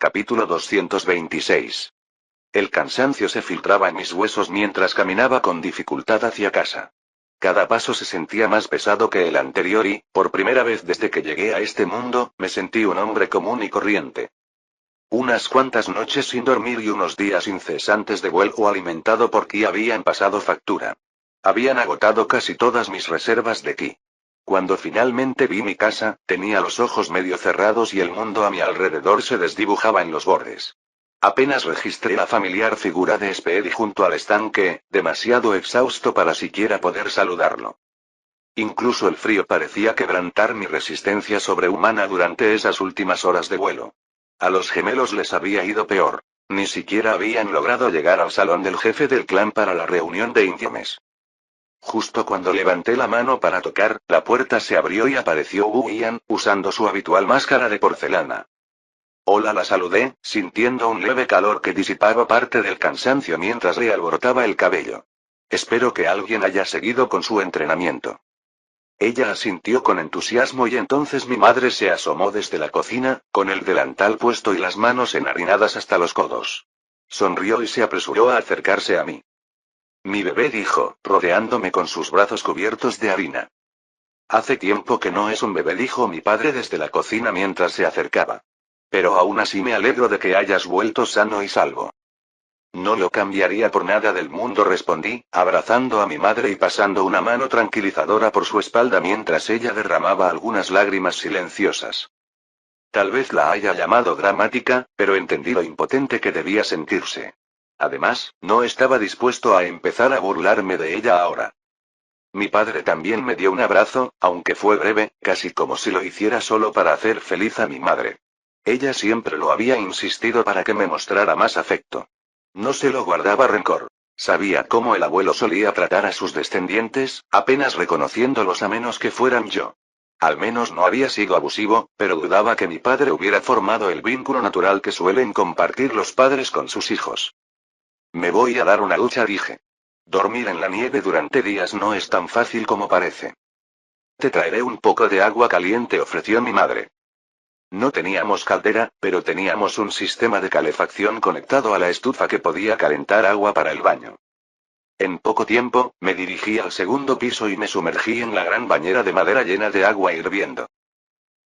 Capítulo 226. El cansancio se filtraba en mis huesos mientras caminaba con dificultad hacia casa. Cada paso se sentía más pesado que el anterior y, por primera vez desde que llegué a este mundo, me sentí un hombre común y corriente. Unas cuantas noches sin dormir y unos días incesantes de vuelo alimentado por ki habían pasado factura. Habían agotado casi todas mis reservas de ki. Cuando finalmente vi mi casa, tenía los ojos medio cerrados y el mundo a mi alrededor se desdibujaba en los bordes. Apenas registré la familiar figura de Speedy junto al estanque, demasiado exhausto para siquiera poder saludarlo. Incluso el frío parecía quebrantar mi resistencia sobrehumana durante esas últimas horas de vuelo. A los gemelos les había ido peor. Ni siquiera habían logrado llegar al salón del jefe del clan para la reunión de índimes. Justo cuando levanté la mano para tocar, la puerta se abrió y apareció Wu Yan, usando su habitual máscara de porcelana. Hola, la saludé, sintiendo un leve calor que disipaba parte del cansancio mientras le alborotaba el cabello. Espero que alguien haya seguido con su entrenamiento. Ella asintió con entusiasmo y entonces mi madre se asomó desde la cocina, con el delantal puesto y las manos enharinadas hasta los codos. Sonrió y se apresuró a acercarse a mí. Mi bebé dijo, rodeándome con sus brazos cubiertos de harina. Hace tiempo que no es un bebé, dijo mi padre desde la cocina mientras se acercaba. Pero aún así me alegro de que hayas vuelto sano y salvo. No lo cambiaría por nada del mundo, respondí, abrazando a mi madre y pasando una mano tranquilizadora por su espalda mientras ella derramaba algunas lágrimas silenciosas. Tal vez la haya llamado dramática, pero entendí lo impotente que debía sentirse. Además, no estaba dispuesto a empezar a burlarme de ella ahora. Mi padre también me dio un abrazo, aunque fue breve, casi como si lo hiciera solo para hacer feliz a mi madre. Ella siempre lo había insistido para que me mostrara más afecto. No se lo guardaba rencor. Sabía cómo el abuelo solía tratar a sus descendientes, apenas reconociéndolos a menos que fueran yo. Al menos no había sido abusivo, pero dudaba que mi padre hubiera formado el vínculo natural que suelen compartir los padres con sus hijos. Me voy a dar una ducha, dije. Dormir en la nieve durante días no es tan fácil como parece. Te traeré un poco de agua caliente, ofreció mi madre. No teníamos caldera, pero teníamos un sistema de calefacción conectado a la estufa que podía calentar agua para el baño. En poco tiempo, me dirigí al segundo piso y me sumergí en la gran bañera de madera llena de agua hirviendo.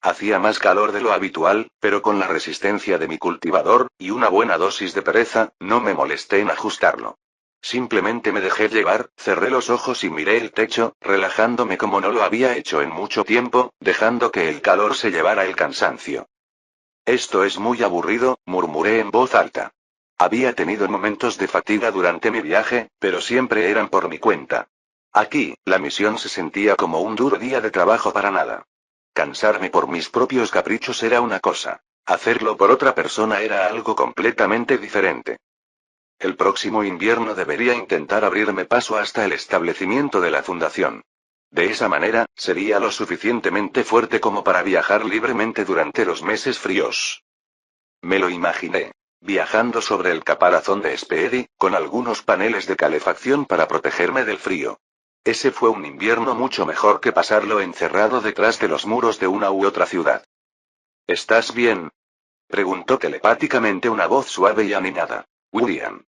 Hacía más calor de lo habitual, pero con la resistencia de mi cultivador, y una buena dosis de pereza, no me molesté en ajustarlo. Simplemente me dejé llevar, cerré los ojos y miré el techo, relajándome como no lo había hecho en mucho tiempo, dejando que el calor se llevara el cansancio. Esto es muy aburrido, murmuré en voz alta. Había tenido momentos de fatiga durante mi viaje, pero siempre eran por mi cuenta. Aquí, la misión se sentía como un duro día de trabajo para nada. Cansarme por mis propios caprichos era una cosa. Hacerlo por otra persona era algo completamente diferente. El próximo invierno debería intentar abrirme paso hasta el establecimiento de la fundación. De esa manera, sería lo suficientemente fuerte como para viajar libremente durante los meses fríos. Me lo imaginé. Viajando sobre el caparazón de Speedy, con algunos paneles de calefacción para protegerme del frío. Ese fue un invierno mucho mejor que pasarlo encerrado detrás de los muros de una u otra ciudad. ¿Estás bien?, preguntó telepáticamente una voz suave y animada. William.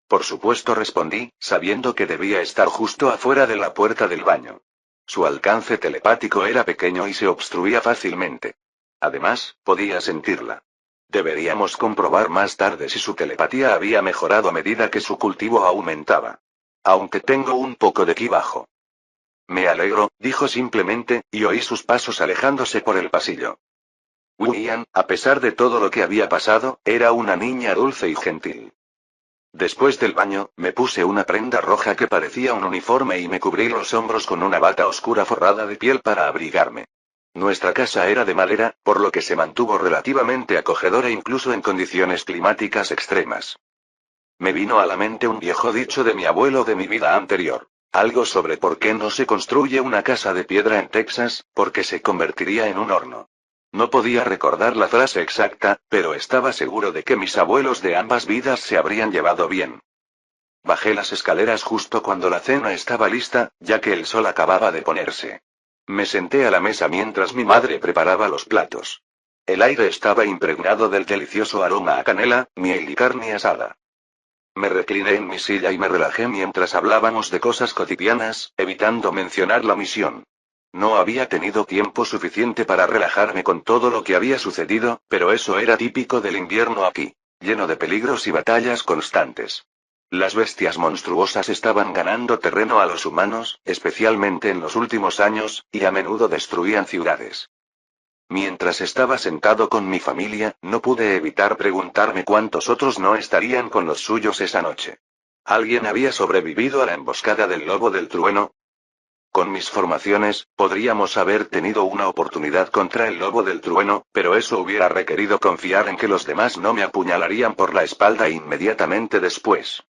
Por supuesto, respondí, sabiendo que debía estar justo afuera de la puerta del baño. Su alcance telepático era pequeño y se obstruía fácilmente. Además, podía sentirla. Deberíamos comprobar más tarde si su telepatía había mejorado a medida que su cultivo aumentaba. Aunque tengo un poco de ki bajo. Me alegro, dijo simplemente, y oí sus pasos alejándose por el pasillo. William, a pesar de todo lo que había pasado, era una niña dulce y gentil. Después del baño, me puse una prenda roja que parecía un uniforme y me cubrí los hombros con una bata oscura forrada de piel para abrigarme. Nuestra casa era de madera, por lo que se mantuvo relativamente acogedora incluso en condiciones climáticas extremas. Me vino a la mente un viejo dicho de mi abuelo de mi vida anterior. Algo sobre por qué no se construye una casa de piedra en Texas, porque se convertiría en un horno. No podía recordar la frase exacta, pero estaba seguro de que mis abuelos de ambas vidas se habrían llevado bien. Bajé las escaleras justo cuando la cena estaba lista, ya que el sol acababa de ponerse. Me senté a la mesa mientras mi madre preparaba los platos. El aire estaba impregnado del delicioso aroma a canela, miel y carne asada. Me recliné en mi silla y me relajé mientras hablábamos de cosas cotidianas, evitando mencionar la misión. No había tenido tiempo suficiente para relajarme con todo lo que había sucedido, pero eso era típico del invierno aquí, lleno de peligros y batallas constantes. Las bestias monstruosas estaban ganando terreno a los humanos, especialmente en los últimos años, y a menudo destruían ciudades. Mientras estaba sentado con mi familia, no pude evitar preguntarme cuántos otros no estarían con los suyos esa noche. ¿Alguien había sobrevivido a la emboscada del lobo del trueno? Con mis formaciones, podríamos haber tenido una oportunidad contra el lobo del trueno, pero eso hubiera requerido confiar en que los demás no me apuñalarían por la espalda inmediatamente después.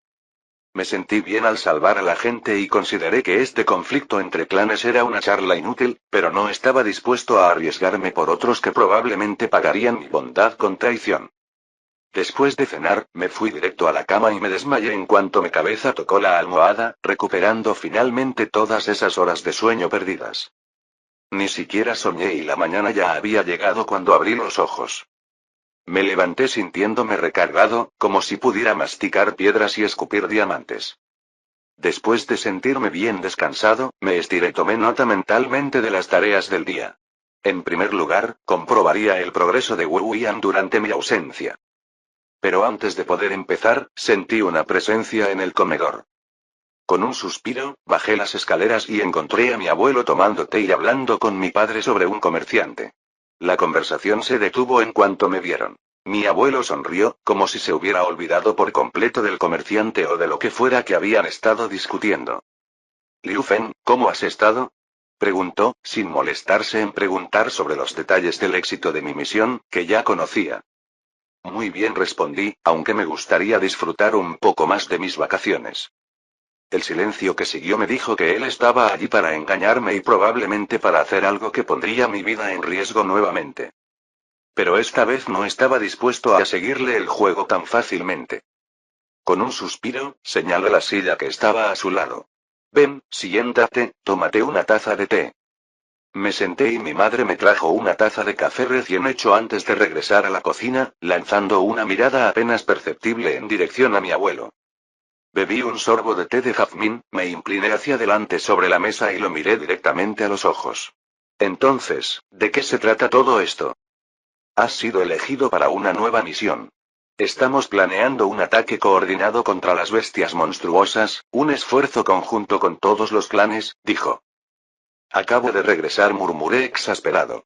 Me sentí bien al salvar a la gente y consideré que este conflicto entre clanes era una charla inútil, pero no estaba dispuesto a arriesgarme por otros que probablemente pagarían mi bondad con traición. Después de cenar, me fui directo a la cama y me desmayé en cuanto mi cabeza tocó la almohada, recuperando finalmente todas esas horas de sueño perdidas. Ni siquiera soñé y la mañana ya había llegado cuando abrí los ojos. Me levanté sintiéndome recargado, como si pudiera masticar piedras y escupir diamantes. Después de sentirme bien descansado, me estiré y tomé nota mentalmente de las tareas del día. En primer lugar, comprobaría el progreso de Wu Yan durante mi ausencia. Pero antes de poder empezar, sentí una presencia en el comedor. Con un suspiro, bajé las escaleras y encontré a mi abuelo tomando té y hablando con mi padre sobre un comerciante. La conversación se detuvo en cuanto me vieron. Mi abuelo sonrió, como si se hubiera olvidado por completo del comerciante o de lo que fuera que habían estado discutiendo. Liu Fen, ¿cómo has estado? Preguntó, sin molestarse en preguntar sobre los detalles del éxito de mi misión, que ya conocía. Muy bien, respondí, aunque me gustaría disfrutar un poco más de mis vacaciones. El silencio que siguió me dijo que él estaba allí para engañarme y probablemente para hacer algo que pondría mi vida en riesgo nuevamente. Pero esta vez no estaba dispuesto a seguirle el juego tan fácilmente. Con un suspiro, señaló la silla que estaba a su lado. Ven, siéntate, tómate una taza de té. Me senté y mi madre me trajo una taza de café recién hecho antes de regresar a la cocina, lanzando una mirada apenas perceptible en dirección a mi abuelo. Bebí un sorbo de té de jazmín, me incliné hacia adelante sobre la mesa y lo miré directamente a los ojos. Entonces, ¿de qué se trata todo esto? Has sido elegido para una nueva misión. Estamos planeando un ataque coordinado contra las bestias monstruosas, un esfuerzo conjunto con todos los clanes, dijo. Acabo de regresar, murmuré exasperado.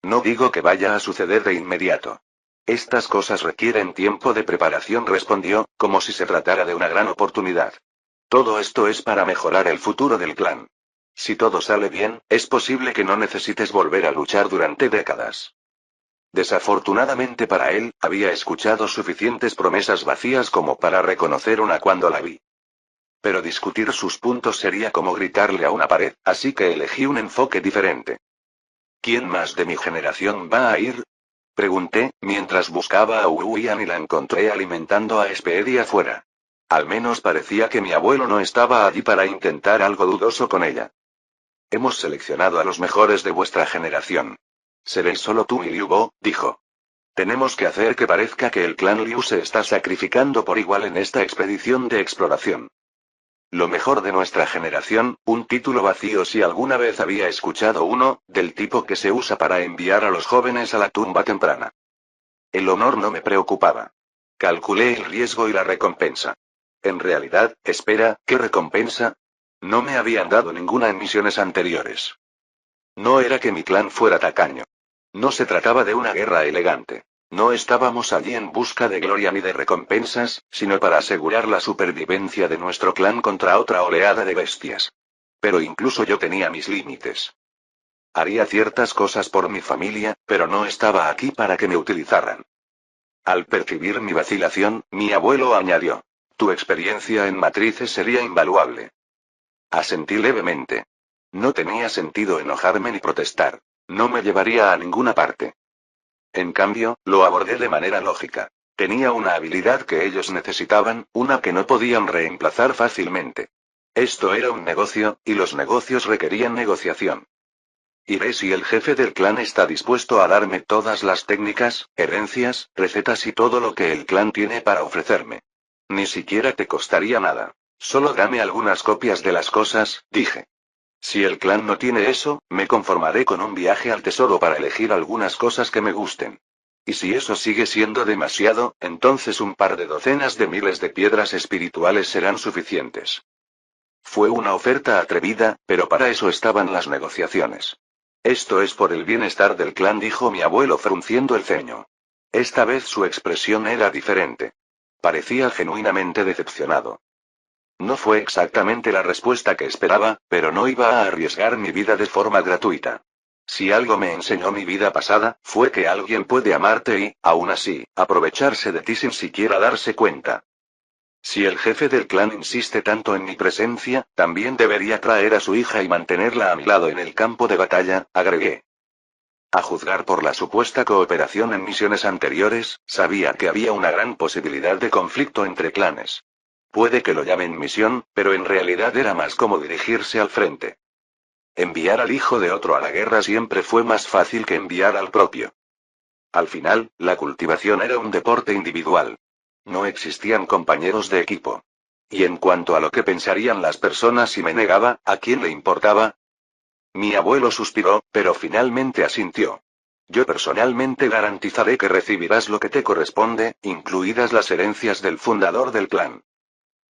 No digo que vaya a suceder de inmediato. Estas cosas requieren tiempo de preparación, respondió, como si se tratara de una gran oportunidad. Todo esto es para mejorar el futuro del clan. Si todo sale bien, es posible que no necesites volver a luchar durante décadas. Desafortunadamente para él, había escuchado suficientes promesas vacías como para reconocer una cuando la vi. Pero discutir sus puntos sería como gritarle a una pared, así que elegí un enfoque diferente. ¿Quién más de mi generación va a ir? Pregunté, mientras buscaba a Wu Yan y la encontré alimentando a Speedy afuera. Al menos parecía que mi abuelo no estaba allí para intentar algo dudoso con ella. Hemos seleccionado a los mejores de vuestra generación. Seréis solo tú y Liu Bo, dijo. Tenemos que hacer que parezca que el clan Liu se está sacrificando por igual en esta expedición de exploración. Lo mejor de nuestra generación, un título vacío si alguna vez había escuchado uno, del tipo que se usa para enviar a los jóvenes a la tumba temprana. El honor no me preocupaba. Calculé el riesgo y la recompensa. En realidad, espera, ¿qué recompensa? No me habían dado ninguna en misiones anteriores. No era que mi clan fuera tacaño. No se trataba de una guerra elegante. No estábamos allí en busca de gloria ni de recompensas, sino para asegurar la supervivencia de nuestro clan contra otra oleada de bestias. Pero incluso yo tenía mis límites. Haría ciertas cosas por mi familia, pero no estaba aquí para que me utilizaran. Al percibir mi vacilación, mi abuelo añadió. Tu experiencia en matrices sería invaluable. Asentí levemente. No tenía sentido enojarme ni protestar. No me llevaría a ninguna parte. En cambio, lo abordé de manera lógica. Tenía una habilidad que ellos necesitaban, una que no podían reemplazar fácilmente. Esto era un negocio, y los negocios requerían negociación. Iré si el jefe del clan está dispuesto a darme todas las técnicas, herencias, recetas y todo lo que el clan tiene para ofrecerme. Ni siquiera te costaría nada. Solo dame algunas copias de las cosas, dije. Si el clan no tiene eso, me conformaré con un viaje al tesoro para elegir algunas cosas que me gusten. Y si eso sigue siendo demasiado, entonces un par de docenas de miles de piedras espirituales serán suficientes. Fue una oferta atrevida, pero para eso estaban las negociaciones. Esto es por el bienestar del clan, dijo mi abuelo frunciendo el ceño. Esta vez su expresión era diferente. Parecía genuinamente decepcionado. No fue exactamente la respuesta que esperaba, pero no iba a arriesgar mi vida de forma gratuita. Si algo me enseñó mi vida pasada, fue que alguien puede amarte y, aún así, aprovecharse de ti sin siquiera darse cuenta. Si el jefe del clan insiste tanto en mi presencia, también debería traer a su hija y mantenerla a mi lado en el campo de batalla, agregué. A juzgar por la supuesta cooperación en misiones anteriores, sabía que había una gran posibilidad de conflicto entre clanes. Puede que lo llamen misión, pero en realidad era más como dirigirse al frente. Enviar al hijo de otro a la guerra siempre fue más fácil que enviar al propio. Al final, la cultivación era un deporte individual. No existían compañeros de equipo. Y en cuanto a lo que pensarían las personas si me negaba, ¿a quién le importaba? Mi abuelo suspiró, pero finalmente asintió. Yo personalmente garantizaré que recibirás lo que te corresponde, incluidas las herencias del fundador del clan.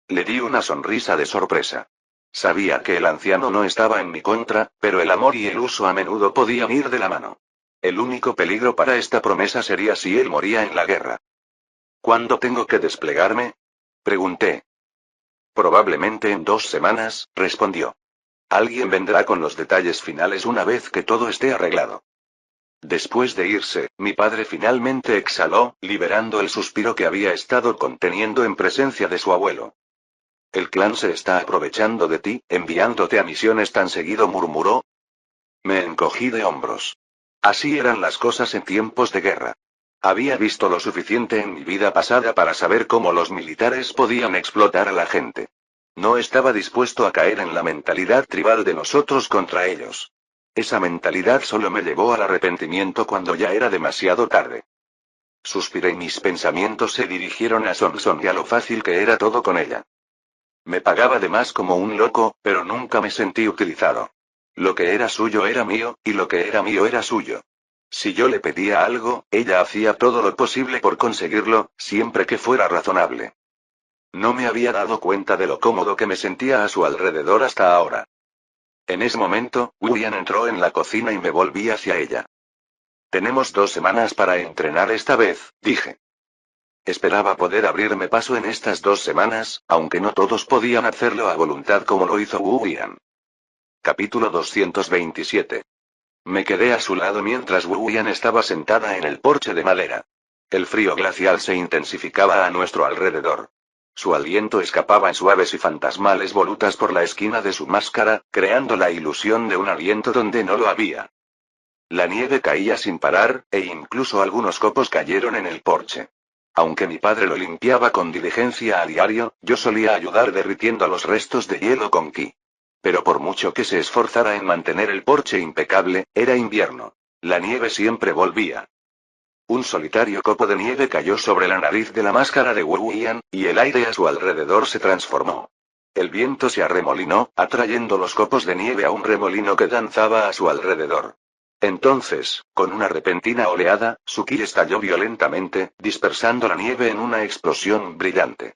Le di una sonrisa de sorpresa. Sabía que el anciano no estaba en mi contra, pero el amor y el uso a menudo podían ir de la mano. El único peligro para esta promesa sería si él moría en la guerra. ¿Cuándo tengo que desplegarme? Pregunté. Probablemente en 2 semanas, respondió. Alguien vendrá con los detalles finales una vez que todo esté arreglado. Después de irse, mi padre finalmente exhaló, liberando el suspiro que había estado conteniendo en presencia de su abuelo. El clan se está aprovechando de ti, enviándote a misiones tan seguido, murmuró. Me encogí de hombros. Así eran las cosas en tiempos de guerra. Había visto lo suficiente en mi vida pasada para saber cómo los militares podían explotar a la gente. No estaba dispuesto a caer en la mentalidad tribal de nosotros contra ellos. Esa mentalidad solo me llevó al arrepentimiento cuando ya era demasiado tarde. Suspiré y mis pensamientos se dirigieron a Sonson y a lo fácil que era todo con ella. Me pagaba de más como un loco, pero nunca me sentí utilizado. Lo que era suyo era mío, y lo que era mío era suyo. Si yo le pedía algo, ella hacía todo lo posible por conseguirlo, siempre que fuera razonable. No me había dado cuenta de lo cómodo que me sentía a su alrededor hasta ahora. En ese momento, William entró en la cocina y me volví hacia ella. Tenemos 2 semanas para entrenar esta vez, dije. Esperaba poder abrirme paso en estas 2 semanas, aunque no todos podían hacerlo a voluntad como lo hizo William. Capítulo 227. Me quedé a su lado mientras William estaba sentada en el porche de madera. El frío glacial se intensificaba a nuestro alrededor. Su aliento escapaba en suaves y fantasmales volutas por la esquina de su máscara, creando la ilusión de un aliento donde no lo había. La nieve caía sin parar, e incluso algunos copos cayeron en el porche. Aunque mi padre lo limpiaba con diligencia a diario, yo solía ayudar derritiendo los restos de hielo con ki. Pero por mucho que se esforzara en mantener el porche impecable, era invierno. La nieve siempre volvía. Un solitario copo de nieve cayó sobre la nariz de la máscara de William, y el aire a su alrededor se transformó. El viento se arremolinó, atrayendo los copos de nieve a un remolino que danzaba a su alrededor. Entonces, con una repentina oleada, su ki estalló violentamente, dispersando la nieve en una explosión brillante.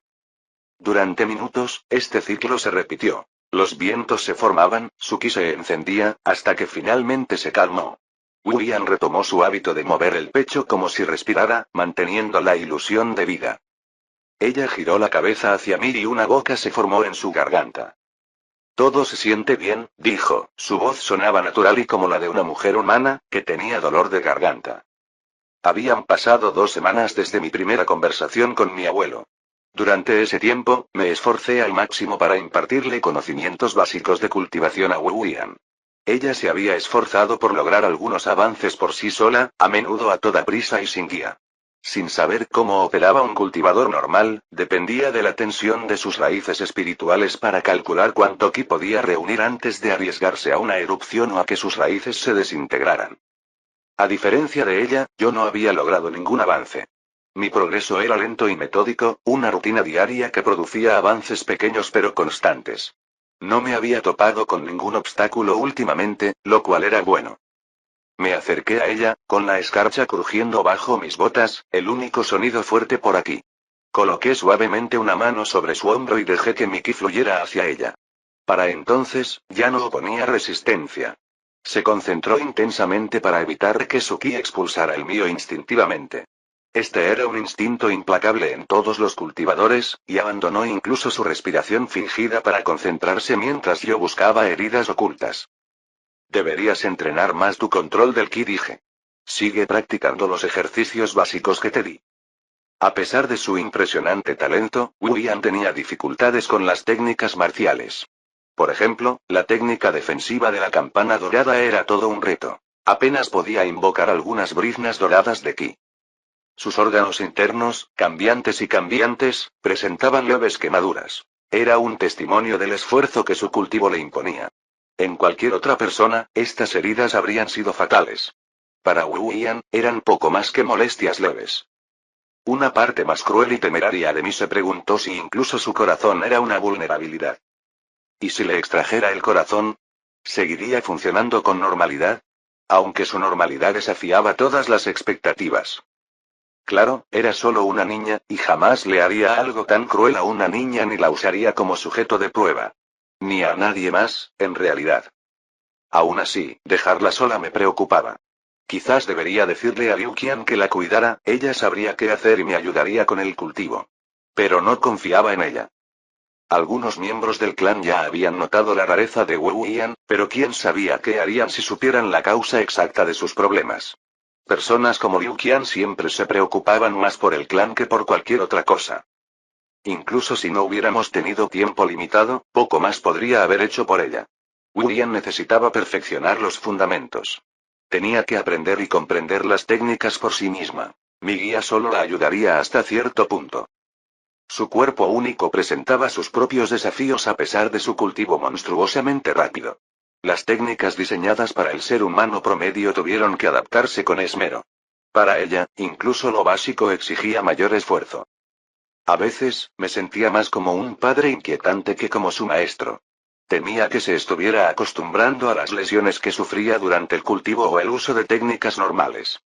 Durante minutos, este ciclo se repitió. Los vientos se formaban, su ki se encendía, hasta que finalmente se calmó. William retomó su hábito de mover el pecho como si respirara, manteniendo la ilusión de vida. Ella giró la cabeza hacia mí y una boca se formó en su garganta. Todo se siente bien, dijo, su voz sonaba natural y como la de una mujer humana, que tenía dolor de garganta. Habían pasado 2 semanas desde mi primera conversación con mi abuelo. Durante ese tiempo, me esforcé al máximo para impartirle conocimientos básicos de cultivación a William. Ella se había esforzado por lograr algunos avances por sí sola, a menudo a toda prisa y sin guía. Sin saber cómo operaba un cultivador normal, dependía de la tensión de sus raíces espirituales para calcular cuánto ki podía reunir antes de arriesgarse a una erupción o a que sus raíces se desintegraran. A diferencia de ella, yo no había logrado ningún avance. Mi progreso era lento y metódico, una rutina diaria que producía avances pequeños pero constantes. No me había topado con ningún obstáculo últimamente, lo cual era bueno. Me acerqué a ella, con la escarcha crujiendo bajo mis botas, el único sonido fuerte por aquí. Coloqué suavemente una mano sobre su hombro y dejé que mi ki fluyera hacia ella. Para entonces, ya no oponía resistencia. Se concentró intensamente para evitar que su ki expulsara el mío instintivamente. Este era un instinto implacable en todos los cultivadores, y abandonó incluso su respiración fingida para concentrarse mientras yo buscaba heridas ocultas. Deberías entrenar más tu control del ki, dije. Sigue practicando los ejercicios básicos que te di. A pesar de su impresionante talento, Wu Yan tenía dificultades con las técnicas marciales. Por ejemplo, la técnica defensiva de la campana dorada era todo un reto. Apenas podía invocar algunas briznas doradas de ki. Sus órganos internos, cambiantes y cambiantes, presentaban leves quemaduras. Era un testimonio del esfuerzo que su cultivo le imponía. En cualquier otra persona, estas heridas habrían sido fatales. Para Wu Yan, eran poco más que molestias leves. Una parte más cruel y temeraria de mí se preguntó si incluso su corazón era una vulnerabilidad. ¿Y si le extrajera el corazón? ¿Seguiría funcionando con normalidad? Aunque su normalidad desafiaba todas las expectativas. Claro, era solo una niña, y jamás le haría algo tan cruel a una niña ni la usaría como sujeto de prueba. Ni a nadie más, en realidad. Aún así, dejarla sola me preocupaba. Quizás debería decirle a Liu Qian que la cuidara, ella sabría qué hacer y me ayudaría con el cultivo. Pero no confiaba en ella. Algunos miembros del clan ya habían notado la rareza de Wu Yan, pero quién sabía qué harían si supieran la causa exacta de sus problemas. Personas como Liu Qian siempre se preocupaban más por el clan que por cualquier otra cosa. Incluso si no hubiéramos tenido tiempo limitado, poco más podría haber hecho por ella. Wu Yan necesitaba perfeccionar los fundamentos. Tenía que aprender y comprender las técnicas por sí misma. Mi guía solo la ayudaría hasta cierto punto. Su cuerpo único presentaba sus propios desafíos a pesar de su cultivo monstruosamente rápido. Las técnicas diseñadas para el ser humano promedio tuvieron que adaptarse con esmero. Para ella, incluso lo básico exigía mayor esfuerzo. A veces, me sentía más como un padre inquietante que como su maestro. Temía que se estuviera acostumbrando a las lesiones que sufría durante el cultivo o el uso de técnicas normales.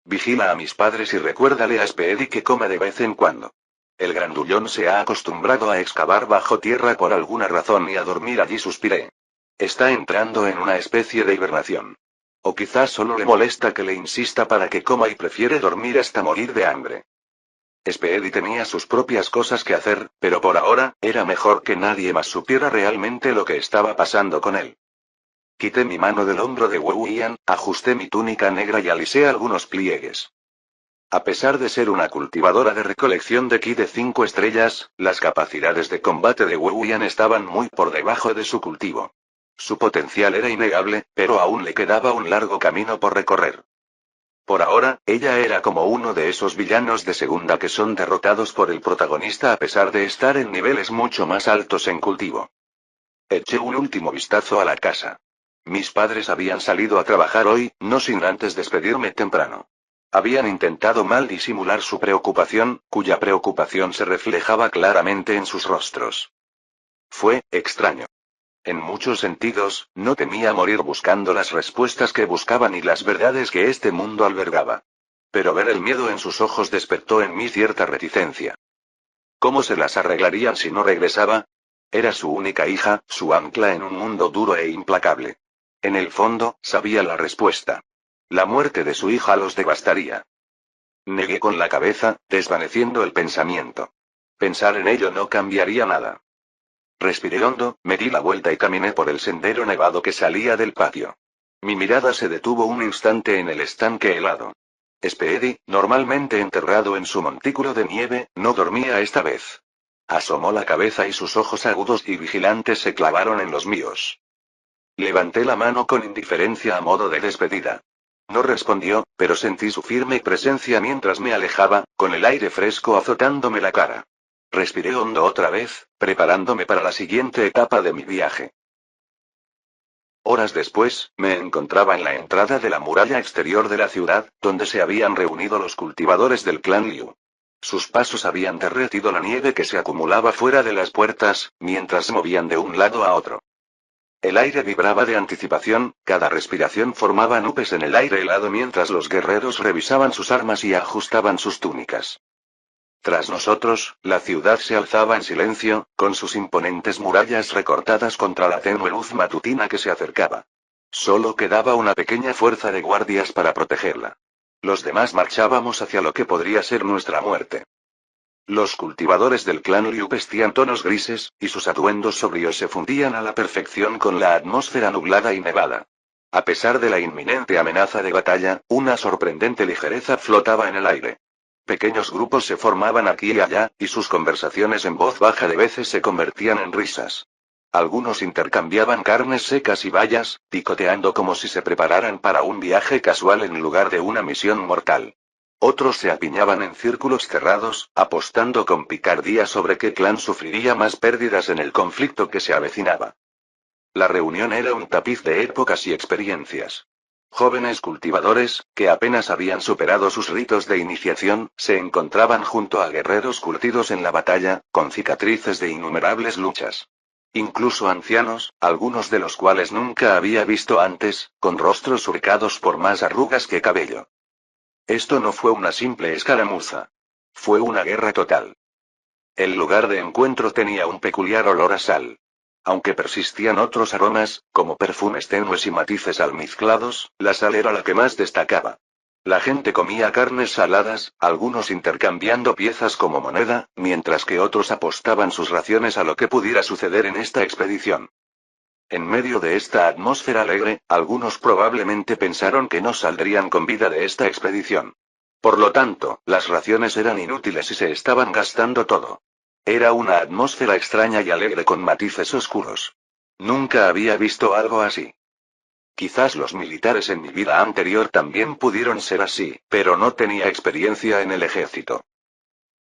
Vigila a mis padres y recuérdale a Speedy que coma de vez en cuando. El grandullón se ha acostumbrado a excavar bajo tierra por alguna razón y a dormir allí, suspiré. Está entrando en una especie de hibernación. O quizás solo le molesta que le insista para que coma y prefiere dormir hasta morir de hambre. Speedy tenía sus propias cosas que hacer, pero por ahora, era mejor que nadie más supiera realmente lo que estaba pasando con él. Quité mi mano del hombro de Wu Yan, ajusté mi túnica negra y alisé algunos pliegues. A pesar de ser una cultivadora de recolección de ki de 5 estrellas, las capacidades de combate de Wu Yan estaban muy por debajo de su cultivo. Su potencial era innegable, pero aún le quedaba un largo camino por recorrer. Por ahora, ella era como uno de esos villanos de segunda que son derrotados por el protagonista a pesar de estar en niveles mucho más altos en cultivo. Eché un último vistazo a la casa. Mis padres habían salido a trabajar hoy, no sin antes despedirme temprano. Habían intentado mal disimular su preocupación, cuya preocupación se reflejaba claramente en sus rostros. Fue extraño. En muchos sentidos, no temía morir buscando las respuestas que buscaban y las verdades que este mundo albergaba. Pero ver el miedo en sus ojos despertó en mí cierta reticencia. ¿Cómo se las arreglarían si no regresaba? Era su única hija, su ancla en un mundo duro e implacable. En el fondo, sabía la respuesta. La muerte de su hija los devastaría. Negué con la cabeza, desvaneciendo el pensamiento. Pensar en ello no cambiaría nada. Respiré hondo, me di la vuelta y caminé por el sendero nevado que salía del patio. Mi mirada se detuvo un instante en el estanque helado. Speedy, normalmente enterrado en su montículo de nieve, no dormía esta vez. Asomó la cabeza y sus ojos agudos y vigilantes se clavaron en los míos. Levanté la mano con indiferencia a modo de despedida. No respondió, pero sentí su firme presencia mientras me alejaba, con el aire fresco azotándome la cara. Respiré hondo otra vez, preparándome para la siguiente etapa de mi viaje. Horas después, me encontraba en la entrada de la muralla exterior de la ciudad, donde se habían reunido los cultivadores del clan Liu. Sus pasos habían derretido la nieve que se acumulaba fuera de las puertas, mientras se movían de un lado a otro. El aire vibraba de anticipación, cada respiración formaba nubes en el aire helado mientras los guerreros revisaban sus armas y ajustaban sus túnicas. Tras nosotros, la ciudad se alzaba en silencio, con sus imponentes murallas recortadas contra la tenue luz matutina que se acercaba. Solo quedaba una pequeña fuerza de guardias para protegerla. Los demás marchábamos hacia lo que podría ser nuestra muerte. Los cultivadores del clan Liu vestían tonos grises, y sus atuendos sobrios se fundían a la perfección con la atmósfera nublada y nevada. A pesar de la inminente amenaza de batalla, una sorprendente ligereza flotaba en el aire. Pequeños grupos se formaban aquí y allá, y sus conversaciones en voz baja de veces se convertían en risas. Algunos intercambiaban carnes secas y bayas, picoteando como si se prepararan para un viaje casual en lugar de una misión mortal. Otros se apiñaban en círculos cerrados, apostando con picardía sobre qué clan sufriría más pérdidas en el conflicto que se avecinaba. La reunión era un tapiz de épocas y experiencias. Jóvenes cultivadores, que apenas habían superado sus ritos de iniciación, se encontraban junto a guerreros curtidos en la batalla, con cicatrices de innumerables luchas. Incluso ancianos, algunos de los cuales nunca había visto antes, con rostros surcados por más arrugas que cabello. Esto no fue una simple escaramuza. Fue una guerra total. El lugar de encuentro tenía un peculiar olor a sal. Aunque persistían otros aromas, como perfumes tenues y matices almizclados, la sal era la que más destacaba. La gente comía carnes saladas, algunos intercambiando piezas como moneda, mientras que otros apostaban sus raciones a lo que pudiera suceder en esta expedición. En medio de esta atmósfera alegre, algunos probablemente pensaron que no saldrían con vida de esta expedición. Por lo tanto, las raciones eran inútiles y se estaban gastando todo. Era una atmósfera extraña y alegre con matices oscuros. Nunca había visto algo así. Quizás los militares en mi vida anterior también pudieron ser así, pero no tenía experiencia en el ejército.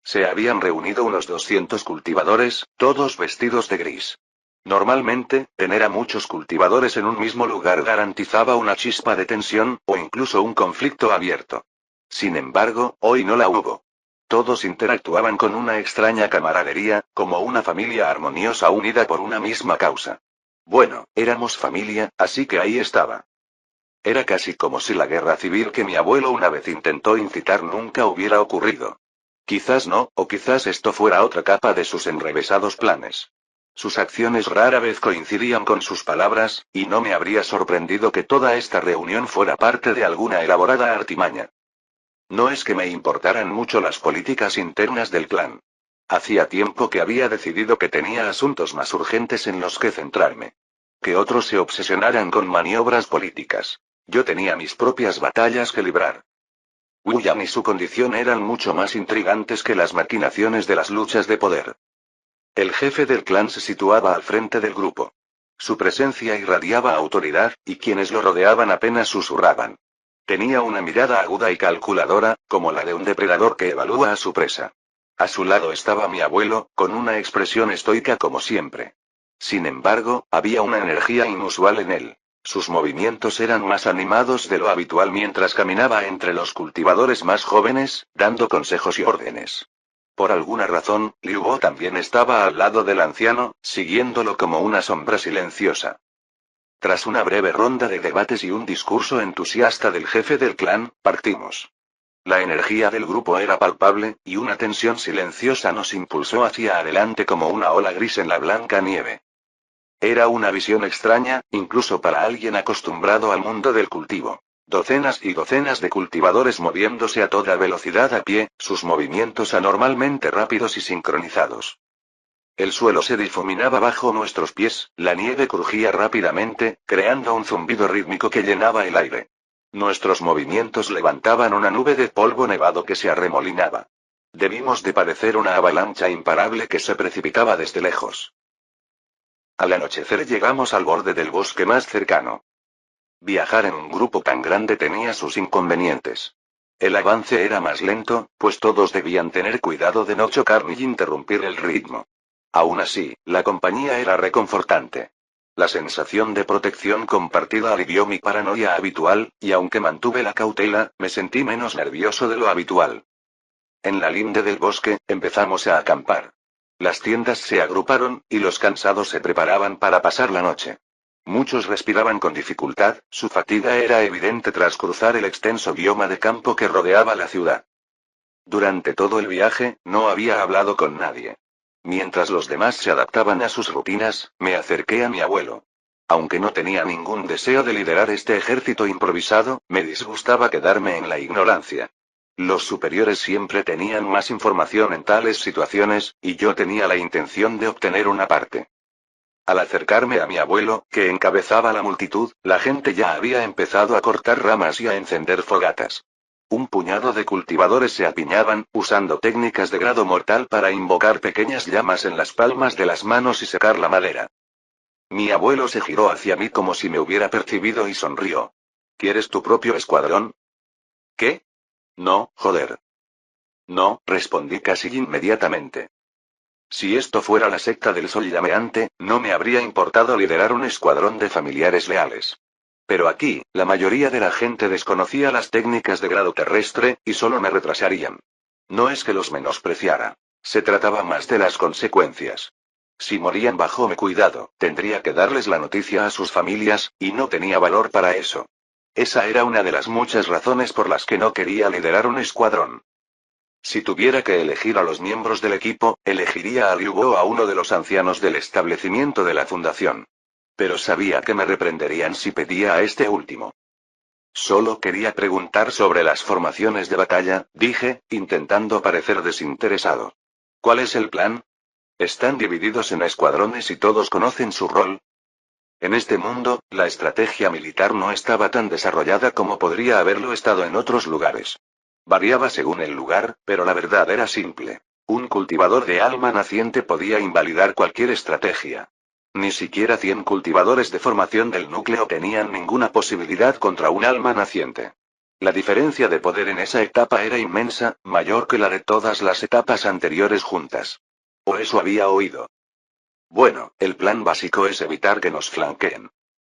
Se habían reunido unos 200 cultivadores, todos vestidos de gris. Normalmente, tener a muchos cultivadores en un mismo lugar garantizaba una chispa de tensión, o incluso un conflicto abierto. Sin embargo, hoy no la hubo. Todos interactuaban con una extraña camaradería, como una familia armoniosa unida por una misma causa. Bueno, éramos familia, así que ahí estaba. Era casi como si la guerra civil que mi abuelo una vez intentó incitar nunca hubiera ocurrido. Quizás no, o quizás esto fuera otra capa de sus enrevesados planes. Sus acciones rara vez coincidían con sus palabras, y no me habría sorprendido que toda esta reunión fuera parte de alguna elaborada artimaña. No es que me importaran mucho las políticas internas del clan. Hacía tiempo que había decidido que tenía asuntos más urgentes en los que centrarme. Que otros se obsesionaran con maniobras políticas. Yo tenía mis propias batallas que librar. Wu Yan y su condición eran mucho más intrigantes que las maquinaciones de las luchas de poder. El jefe del clan se situaba al frente del grupo. Su presencia irradiaba autoridad, y quienes lo rodeaban apenas susurraban. Tenía una mirada aguda y calculadora, como la de un depredador que evalúa a su presa. A su lado estaba mi abuelo, con una expresión estoica como siempre. Sin embargo, había una energía inusual en él. Sus movimientos eran más animados de lo habitual mientras caminaba entre los cultivadores más jóvenes, dando consejos y órdenes. Por alguna razón, Liu Bo también estaba al lado del anciano, siguiéndolo como una sombra silenciosa. Tras una breve ronda de debates y un discurso entusiasta del jefe del clan, partimos. La energía del grupo era palpable, y una tensión silenciosa nos impulsó hacia adelante como una ola gris en la blanca nieve. Era una visión extraña, incluso para alguien acostumbrado al mundo del cultivo. Docenas y docenas de cultivadores moviéndose a toda velocidad a pie, sus movimientos anormalmente rápidos y sincronizados. El suelo se difuminaba bajo nuestros pies, la nieve crujía rápidamente, creando un zumbido rítmico que llenaba el aire. Nuestros movimientos levantaban una nube de polvo nevado que se arremolinaba. Debimos de padecer una avalancha imparable que se precipitaba desde lejos. Al anochecer llegamos al borde del bosque más cercano. Viajar en un grupo tan grande tenía sus inconvenientes. El avance era más lento, pues todos debían tener cuidado de no chocar ni interrumpir el ritmo. Aún así, la compañía era reconfortante. La sensación de protección compartida alivió mi paranoia habitual, y aunque mantuve la cautela, me sentí menos nervioso de lo habitual. En la linde del bosque, empezamos a acampar. Las tiendas se agruparon, y los cansados se preparaban para pasar la noche. Muchos respiraban con dificultad, su fatiga era evidente tras cruzar el extenso bioma de campo que rodeaba la ciudad. Durante todo el viaje, no había hablado con nadie. Mientras los demás se adaptaban a sus rutinas, me acerqué a mi abuelo. Aunque no tenía ningún deseo de liderar este ejército improvisado, me disgustaba quedarme en la ignorancia. Los superiores siempre tenían más información en tales situaciones, y yo tenía la intención de obtener una parte. Al acercarme a mi abuelo, que encabezaba la multitud, la gente ya había empezado a cortar ramas y a encender fogatas. Un puñado de cultivadores se apiñaban, usando técnicas de grado mortal para invocar pequeñas llamas en las palmas de las manos y secar la madera. Mi abuelo se giró hacia mí como si me hubiera percibido y sonrió. ¿Quieres tu propio escuadrón? ¿Qué? No, joder. No, respondí casi inmediatamente. Si esto fuera la secta del sol llameante, no me habría importado liderar un escuadrón de familiares leales. Pero aquí, la mayoría de la gente desconocía las técnicas de grado terrestre, y solo me retrasarían. No es que los menospreciara. Se trataba más de las consecuencias. Si morían bajo mi cuidado, tendría que darles la noticia a sus familias, y no tenía valor para eso. Esa era una de las muchas razones por las que no quería liderar un escuadrón. Si tuviera que elegir a los miembros del equipo, elegiría a Liu o a uno de los ancianos del establecimiento de la fundación. Pero sabía que me reprenderían si pedía a este último. Solo quería preguntar sobre las formaciones de batalla, dije, intentando parecer desinteresado. ¿Cuál es el plan? ¿Están divididos en escuadrones y todos conocen su rol? En este mundo, la estrategia militar no estaba tan desarrollada como podría haberlo estado en otros lugares. Variaba según el lugar, pero la verdad era simple. Un cultivador de alma naciente podía invalidar cualquier estrategia. Ni siquiera 100 cultivadores de formación del núcleo tenían ninguna posibilidad contra un alma naciente. La diferencia de poder en esa etapa era inmensa, mayor que la de todas las etapas anteriores juntas. O eso había oído. Bueno, el plan básico es evitar que nos flanqueen.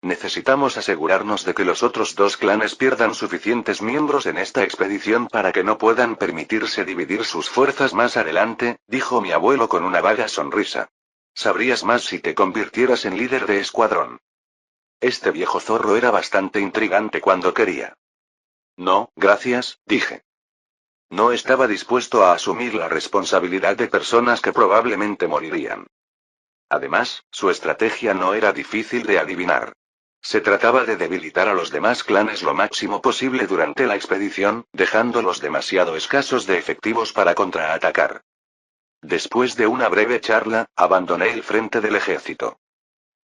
Necesitamos asegurarnos de que los otros dos clanes pierdan suficientes miembros en esta expedición para que no puedan permitirse dividir sus fuerzas más adelante, dijo mi abuelo con una vaga sonrisa. Sabrías más si te convirtieras en líder de escuadrón. Este viejo zorro era bastante intrigante cuando quería. No, gracias, dije. No estaba dispuesto a asumir la responsabilidad de personas que probablemente morirían. Además, su estrategia no era difícil de adivinar. Se trataba de debilitar a los demás clanes lo máximo posible durante la expedición, dejándolos demasiado escasos de efectivos para contraatacar. Después de una breve charla, abandoné el frente del ejército.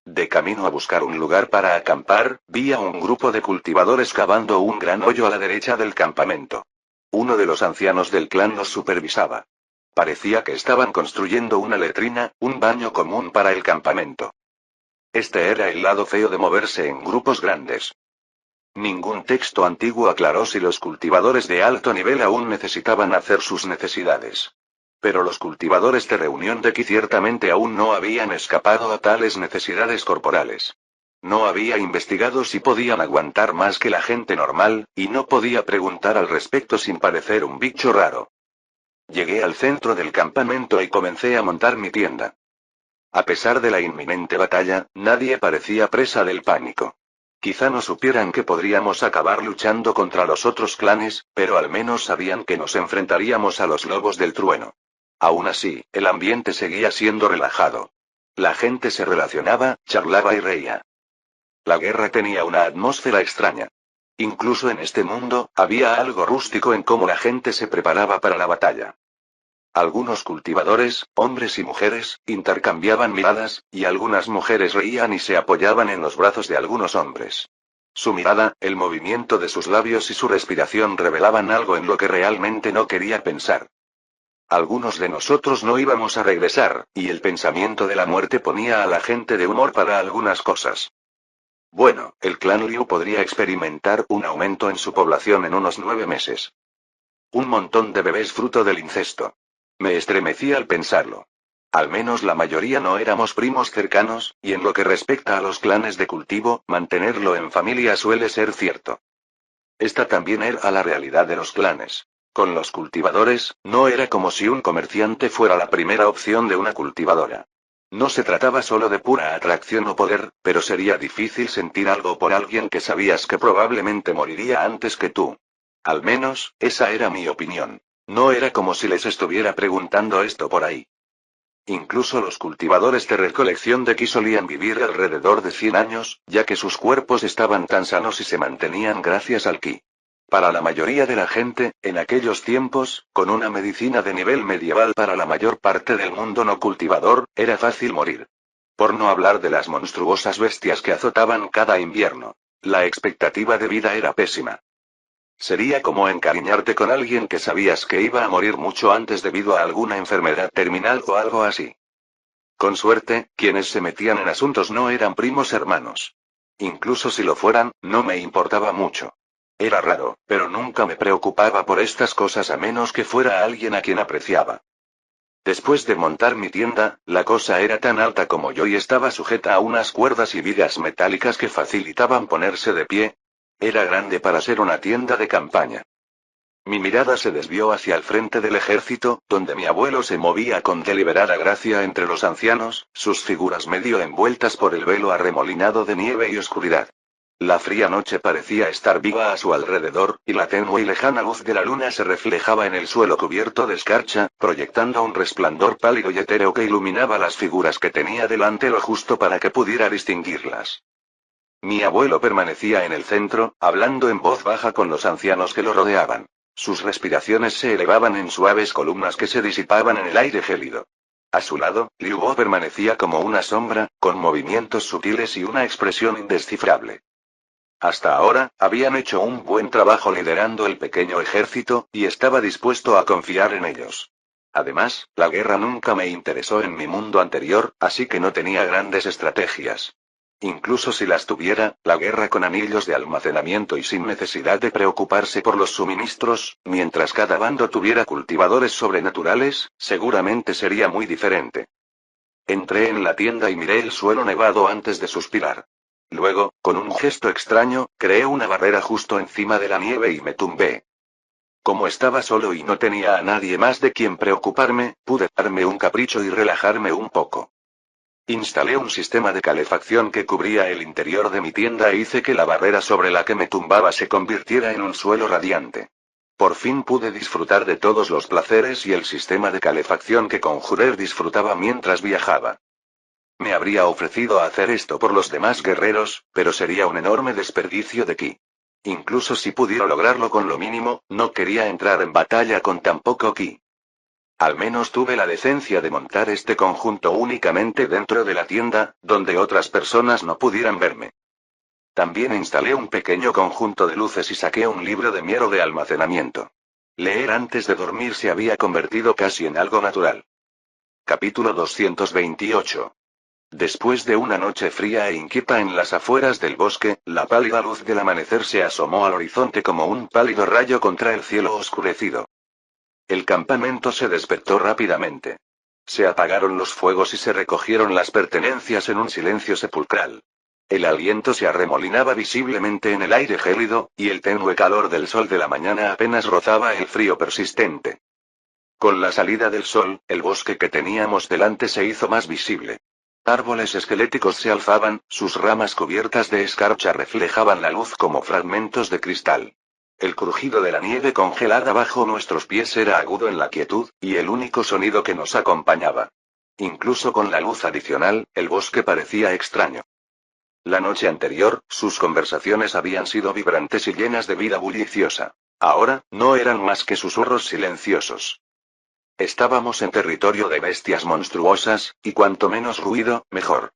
De camino a buscar un lugar para acampar, vi a un grupo de cultivadores cavando un gran hoyo a la derecha del campamento. Uno de los ancianos del clan los supervisaba. Parecía que estaban construyendo una letrina, un baño común para el campamento. Este era el lado feo de moverse en grupos grandes. Ningún texto antiguo aclaró si los cultivadores de alto nivel aún necesitaban hacer sus necesidades. Pero los cultivadores de reunión de Ki ciertamente aún no habían escapado a tales necesidades corporales. No había investigado si podían aguantar más que la gente normal, y no podía preguntar al respecto sin parecer un bicho raro. Llegué al centro del campamento y comencé a montar mi tienda. A pesar de la inminente batalla, nadie parecía presa del pánico. Quizá no supieran que podríamos acabar luchando contra los otros clanes, pero al menos sabían que nos enfrentaríamos a los lobos del trueno. Aún así, el ambiente seguía siendo relajado. La gente se relacionaba, charlaba y reía. La guerra tenía una atmósfera extraña. Incluso en este mundo, había algo rústico en cómo la gente se preparaba para la batalla. Algunos cultivadores, hombres y mujeres, intercambiaban miradas, y algunas mujeres reían y se apoyaban en los brazos de algunos hombres. Su mirada, el movimiento de sus labios y su respiración revelaban algo en lo que realmente no quería pensar. Algunos de nosotros no íbamos a regresar, y el pensamiento de la muerte ponía a la gente de humor para algunas cosas. Bueno, el clan Liu podría experimentar un aumento en su población en unos 9 meses. Un montón de bebés fruto del incesto. Me estremecí al pensarlo. Al menos la mayoría no éramos primos cercanos, y en lo que respecta a los clanes de cultivo, mantenerlo en familia suele ser cierto. Esta también era la realidad de los clanes. Con los cultivadores, no era como si un comerciante fuera la primera opción de una cultivadora. No se trataba solo de pura atracción o poder, pero sería difícil sentir algo por alguien que sabías que probablemente moriría antes que tú. Al menos, esa era mi opinión. No era como si les estuviera preguntando esto por ahí. Incluso los cultivadores de recolección de ki solían vivir alrededor de 100 años, ya que sus cuerpos estaban tan sanos y se mantenían gracias al ki. Para la mayoría de la gente, en aquellos tiempos, con una medicina de nivel medieval para la mayor parte del mundo no cultivador, era fácil morir. Por no hablar de las monstruosas bestias que azotaban cada invierno. La expectativa de vida era pésima. Sería como encariñarte con alguien que sabías que iba a morir mucho antes debido a alguna enfermedad terminal o algo así. Con suerte, quienes se metían en asuntos no eran primos hermanos. Incluso si lo fueran, no me importaba mucho. Era raro, pero nunca me preocupaba por estas cosas a menos que fuera alguien a quien apreciaba. Después de montar mi tienda, la cosa era tan alta como yo y estaba sujeta a unas cuerdas y vigas metálicas que facilitaban ponerse de pie. Era grande para ser una tienda de campaña. Mi mirada se desvió hacia el frente del ejército, donde mi abuelo se movía con deliberada gracia entre los ancianos, sus figuras medio envueltas por el velo arremolinado de nieve y oscuridad. La fría noche parecía estar viva a su alrededor, y la tenue y lejana luz de la luna se reflejaba en el suelo cubierto de escarcha, proyectando un resplandor pálido y etéreo que iluminaba las figuras que tenía delante lo justo para que pudiera distinguirlas. Mi abuelo permanecía en el centro, hablando en voz baja con los ancianos que lo rodeaban. Sus respiraciones se elevaban en suaves columnas que se disipaban en el aire gélido. A su lado, Liu Bo permanecía como una sombra, con movimientos sutiles y una expresión indescifrable. Hasta ahora, habían hecho un buen trabajo liderando el pequeño ejército, y estaba dispuesto a confiar en ellos. Además, la guerra nunca me interesó en mi mundo anterior, así que no tenía grandes estrategias. Incluso si las tuviera, la guerra con anillos de almacenamiento y sin necesidad de preocuparse por los suministros, mientras cada bando tuviera cultivadores sobrenaturales, seguramente sería muy diferente. Entré en la tienda y miré el suelo nevado antes de suspirar. Luego, con un gesto extraño, creé una barrera justo encima de la nieve y me tumbé. Como estaba solo y no tenía a nadie más de quien preocuparme, pude darme un capricho y relajarme un poco. Instalé un sistema de calefacción que cubría el interior de mi tienda e hice que la barrera sobre la que me tumbaba se convirtiera en un suelo radiante. Por fin pude disfrutar de todos los placeres y el sistema de calefacción que Conjurer disfrutaba mientras viajaba. Me habría ofrecido hacer esto por los demás guerreros, pero sería un enorme desperdicio de ki. Incluso si pudiera lograrlo con lo mínimo, no quería entrar en batalla con tan poco ki. Al menos tuve la decencia de montar este conjunto únicamente dentro de la tienda, donde otras personas no pudieran verme. También instalé un pequeño conjunto de luces y saqué un libro de miero de almacenamiento. Leer antes de dormir se había convertido casi en algo natural. Capítulo 228. Después de una noche fría e inquieta en las afueras del bosque, la pálida luz del amanecer se asomó al horizonte como un pálido rayo contra el cielo oscurecido. El campamento se despertó rápidamente. Se apagaron los fuegos y se recogieron las pertenencias en un silencio sepulcral. El aliento se arremolinaba visiblemente en el aire gélido, y el tenue calor del sol de la mañana apenas rozaba el frío persistente. Con la salida del sol, el bosque que teníamos delante se hizo más visible. Árboles esqueléticos se alzaban, sus ramas cubiertas de escarcha reflejaban la luz como fragmentos de cristal. El crujido de la nieve congelada bajo nuestros pies era agudo en la quietud, y el único sonido que nos acompañaba. Incluso con la luz adicional, el bosque parecía extraño. La noche anterior, sus conversaciones habían sido vibrantes y llenas de vida bulliciosa. Ahora, no eran más que susurros silenciosos. Estábamos en territorio de bestias monstruosas, y cuanto menos ruido, mejor.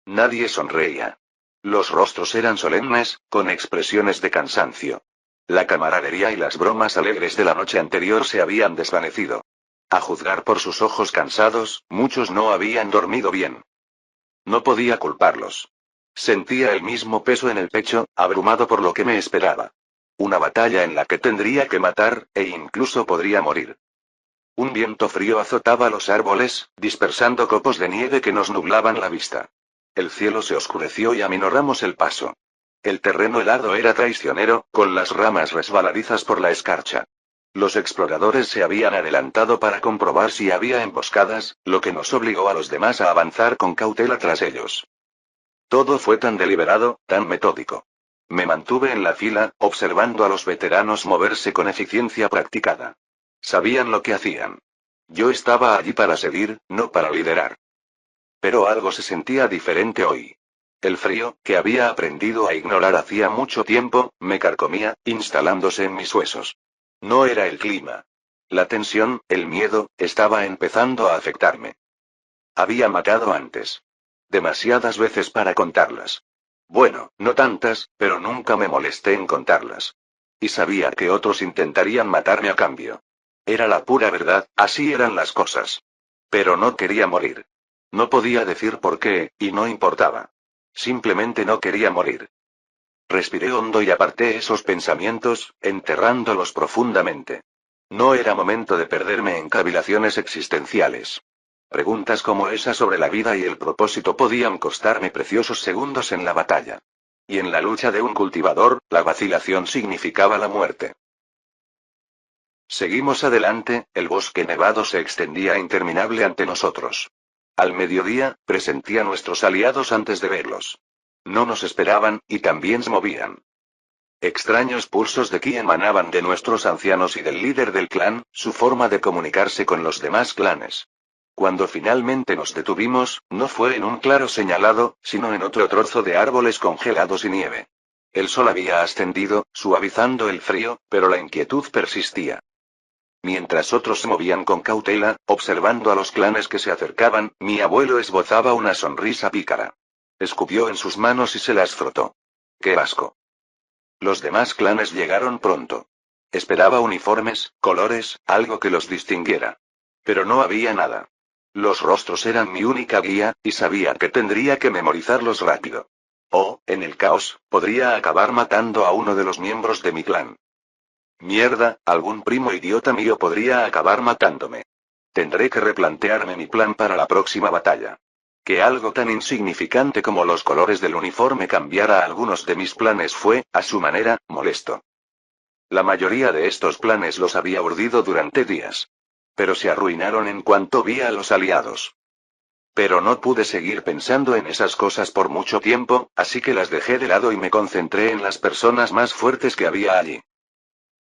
Nadie sonreía. Los rostros eran solemnes, con expresiones de cansancio. La camaradería y las bromas alegres de la noche anterior se habían desvanecido. A juzgar por sus ojos cansados, muchos no habían dormido bien. No podía culparlos. Sentía el mismo peso en el pecho, abrumado por lo que me esperaba. Una batalla en la que tendría que matar, e incluso podría morir. Un viento frío azotaba los árboles, dispersando copos de nieve que nos nublaban la vista. El cielo se oscureció y aminoramos el paso. El terreno helado era traicionero, con las ramas resbaladizas por la escarcha. Los exploradores se habían adelantado para comprobar si había emboscadas, lo que nos obligó a los demás a avanzar con cautela tras ellos. Todo fue tan deliberado, tan metódico. Me mantuve en la fila, observando a los veteranos moverse con eficiencia practicada. Sabían lo que hacían. Yo estaba allí para seguir, no para liderar. Pero algo se sentía diferente hoy. El frío, que había aprendido a ignorar hacía mucho tiempo, me carcomía, instalándose en mis huesos. No era el clima. La tensión, el miedo, estaba empezando a afectarme. Había matado antes. Demasiadas veces para contarlas. Bueno, no tantas, pero nunca me molesté en contarlas. Y sabía que otros intentarían matarme a cambio. Era la pura verdad, así eran las cosas. Pero no quería morir. No podía decir por qué, y no importaba. Simplemente no quería morir. Respiré hondo y aparté esos pensamientos, enterrándolos profundamente. No era momento de perderme en cavilaciones existenciales. Preguntas como esa sobre la vida y el propósito podían costarme preciosos segundos en la batalla. Y en la lucha de un cultivador, la vacilación significaba la muerte. Seguimos adelante, el bosque nevado se extendía interminable ante nosotros. Al mediodía, presentí a nuestros aliados antes de verlos. No nos esperaban, y también se movían. Extraños pulsos de ki emanaban de nuestros ancianos y del líder del clan, su forma de comunicarse con los demás clanes. Cuando finalmente nos detuvimos, no fue en un claro señalado, sino en otro trozo de árboles congelados y nieve. El sol había ascendido, suavizando el frío, pero la inquietud persistía. Mientras otros se movían con cautela, observando a los clanes que se acercaban, mi abuelo esbozaba una sonrisa pícara. Escupió en sus manos y se las frotó. ¡Qué asco! Los demás clanes llegaron pronto. Esperaba uniformes, colores, algo que los distinguiera. Pero no había nada. Los rostros eran mi única guía, y sabía que tendría que memorizarlos rápido. O, en el caos, podría acabar matando a uno de los miembros de mi clan. Mierda, algún primo idiota mío podría acabar matándome. Tendré que replantearme mi plan para la próxima batalla. Que algo tan insignificante como los colores del uniforme cambiara algunos de mis planes fue, a su manera, molesto. La mayoría de estos planes los había urdido durante días. Pero se arruinaron en cuanto vi a los aliados. Pero no pude seguir pensando en esas cosas por mucho tiempo, así que las dejé de lado y me concentré en las personas más fuertes que había allí.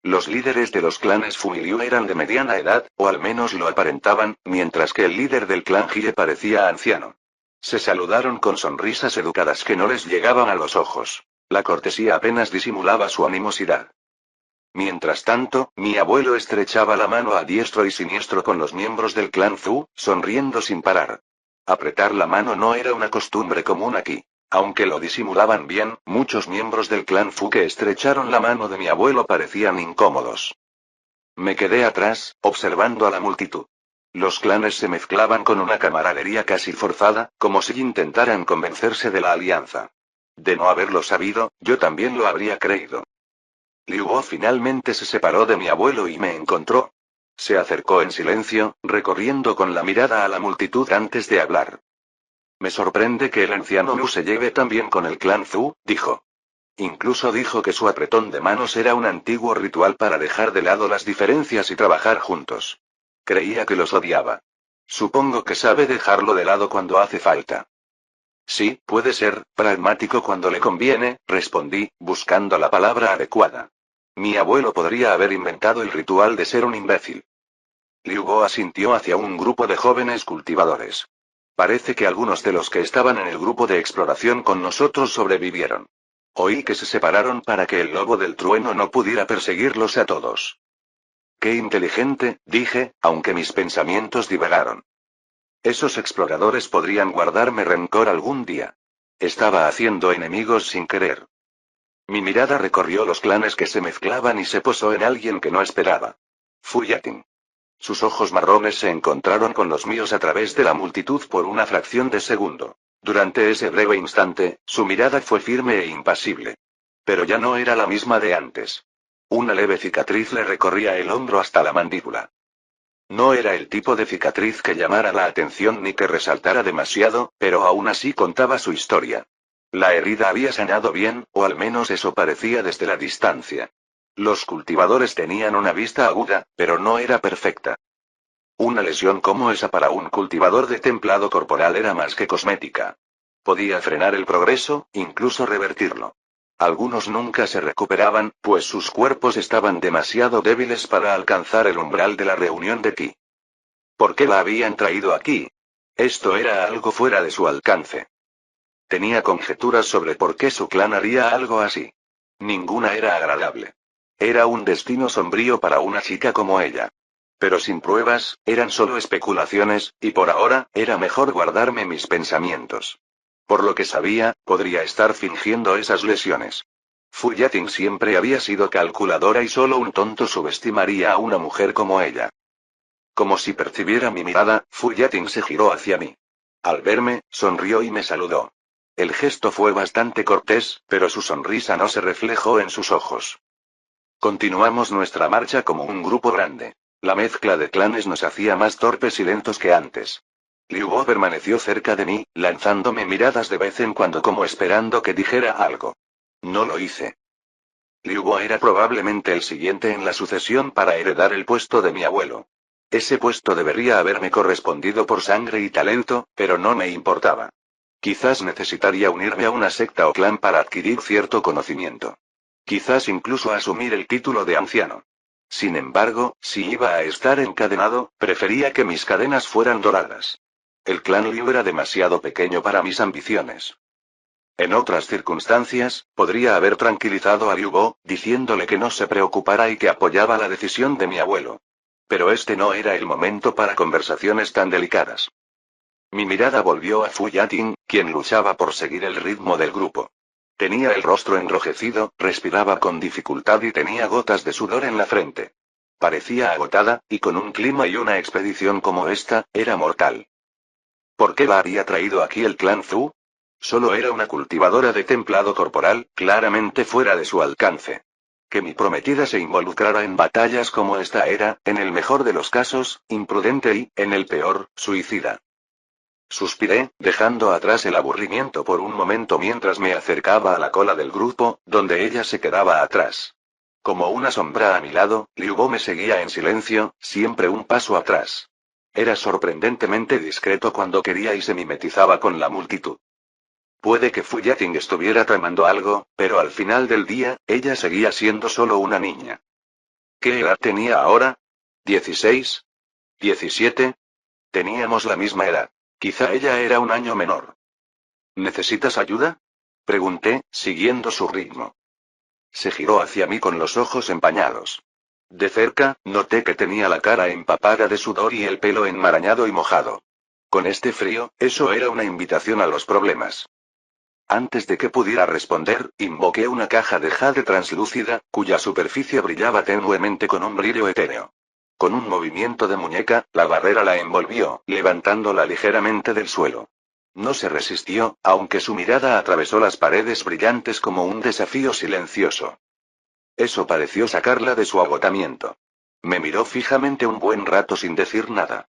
Los líderes de los clanes Fumiliu eran de mediana edad, o al menos lo aparentaban, mientras que el líder del clan Hie parecía anciano. Se saludaron con sonrisas educadas que no les llegaban a los ojos. La cortesía apenas disimulaba su animosidad. Mientras tanto, mi abuelo estrechaba la mano a diestro y siniestro con los miembros del clan Zhu, sonriendo sin parar. Apretar la mano no era una costumbre común aquí. Aunque lo disimulaban bien, muchos miembros del clan Fu que estrecharon la mano de mi abuelo parecían incómodos. Me quedé atrás, observando a la multitud. Los clanes se mezclaban con una camaradería casi forzada, como si intentaran convencerse de la alianza. De no haberlo sabido, yo también lo habría creído. Liu Bo finalmente se separó de mi abuelo y me encontró. Se acercó en silencio, recorriendo con la mirada a la multitud antes de hablar. Me sorprende que el anciano Mu se lleve tan bien con el clan Zhu, dijo. Incluso dijo que su apretón de manos era un antiguo ritual para dejar de lado las diferencias y trabajar juntos. Creía que los odiaba. Supongo que sabe dejarlo de lado cuando hace falta. Sí, puede ser, pragmático cuando le conviene, respondí, buscando la palabra adecuada. Mi abuelo podría haber inventado el ritual de ser un imbécil. Liu Bo asintió hacia un grupo de jóvenes cultivadores. Parece que algunos de los que estaban en el grupo de exploración con nosotros sobrevivieron. Oí que se separaron para que el lobo del trueno no pudiera perseguirlos a todos. Qué inteligente, dije, aunque mis pensamientos divagaron. Esos exploradores podrían guardarme rencor algún día. Estaba haciendo enemigos sin querer. Mi mirada recorrió los clanes que se mezclaban y se posó en alguien que no esperaba. Fu Yatin. Sus ojos marrones se encontraron con los míos a través de la multitud por una fracción de segundo. Durante ese breve instante, su mirada fue firme e impasible. Pero ya no era la misma de antes. Una leve cicatriz le recorría el hombro hasta la mandíbula. No era el tipo de cicatriz que llamara la atención ni que resaltara demasiado, pero aún así contaba su historia. La herida había sanado bien, o al menos eso parecía desde la distancia. Los cultivadores tenían una vista aguda, pero no era perfecta. Una lesión como esa para un cultivador de templado corporal era más que cosmética. Podía frenar el progreso, incluso revertirlo. Algunos nunca se recuperaban, pues sus cuerpos estaban demasiado débiles para alcanzar el umbral de la reunión de Ki. ¿Por qué la habían traído aquí? Esto era algo fuera de su alcance. Tenía conjeturas sobre por qué su clan haría algo así. Ninguna era agradable. Era un destino sombrío para una chica como ella. Pero sin pruebas, eran solo especulaciones, y por ahora, era mejor guardarme mis pensamientos. Por lo que sabía, podría estar fingiendo esas lesiones. Fu Yating siempre había sido calculadora y solo un tonto subestimaría a una mujer como ella. Como si percibiera mi mirada, Fu Yating se giró hacia mí. Al verme, sonrió y me saludó. El gesto fue bastante cortés, pero su sonrisa no se reflejó en sus ojos. Continuamos nuestra marcha como un grupo grande. La mezcla de clanes nos hacía más torpes y lentos que antes. Liu Bo permaneció cerca de mí, lanzándome miradas de vez en cuando como esperando que dijera algo. No lo hice. Liu Bo era probablemente el siguiente en la sucesión para heredar el puesto de mi abuelo. Ese puesto debería haberme correspondido por sangre y talento, pero no me importaba. Quizás necesitaría unirme a una secta o clan para adquirir cierto conocimiento. Quizás incluso asumir el título de anciano. Sin embargo, si iba a estar encadenado, prefería que mis cadenas fueran doradas. El clan Liu era demasiado pequeño para mis ambiciones. En otras circunstancias, podría haber tranquilizado a Liu Bo, diciéndole que no se preocupara y que apoyaba la decisión de mi abuelo. Pero este no era el momento para conversaciones tan delicadas. Mi mirada volvió a Fu Yating, quien luchaba por seguir el ritmo del grupo. Tenía el rostro enrojecido, respiraba con dificultad y tenía gotas de sudor en la frente. Parecía agotada, y con un clima y una expedición como esta, era mortal. ¿Por qué la había traído aquí el clan Zhu? Solo era una cultivadora de templado corporal, claramente fuera de su alcance. Que mi prometida se involucrara en batallas como esta era, en el mejor de los casos, imprudente y, en el peor, suicida. Suspiré, dejando atrás el aburrimiento por un momento mientras me acercaba a la cola del grupo, donde ella se quedaba atrás. Como una sombra a mi lado, Liu Bo me seguía en silencio, siempre un paso atrás. Era sorprendentemente discreto cuando quería y se mimetizaba con la multitud. Puede que Fu Yating estuviera tramando algo, pero al final del día, ella seguía siendo solo una niña. ¿Qué edad tenía ahora? ¿16? ¿17? Teníamos la misma edad. Quizá ella era un año menor. ¿Necesitas ayuda? Pregunté, siguiendo su ritmo. Se giró hacia mí con los ojos empañados. De cerca, noté que tenía la cara empapada de sudor y el pelo enmarañado y mojado. Con este frío, eso era una invitación a los problemas. Antes de que pudiera responder, invoqué una caja de jade translúcida, cuya superficie brillaba tenuemente con un brillo etéreo. Con un movimiento de muñeca, la barrera la envolvió, levantándola ligeramente del suelo. No se resistió, aunque su mirada atravesó las paredes brillantes como un desafío silencioso. Eso pareció sacarla de su agotamiento. Me miró fijamente un buen rato sin decir nada.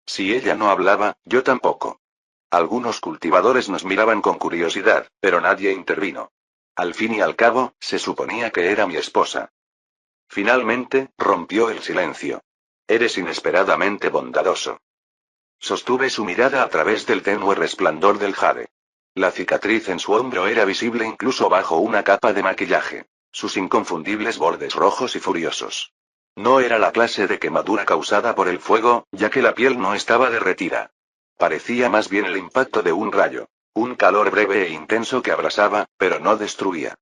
Si ella no hablaba, yo tampoco. Algunos cultivadores nos miraban con curiosidad, pero nadie intervino. Al fin y al cabo, se suponía que era mi esposa. Finalmente, rompió el silencio. Eres inesperadamente bondadoso. Sostuve su mirada a través del tenue resplandor del jade. La cicatriz en su hombro era visible incluso bajo una capa de maquillaje. Sus inconfundibles bordes rojos y furiosos. No era la clase de quemadura causada por el fuego, ya que la piel no estaba derretida. Parecía más bien el impacto de un rayo. Un calor breve e intenso que abrasaba, pero no destruía.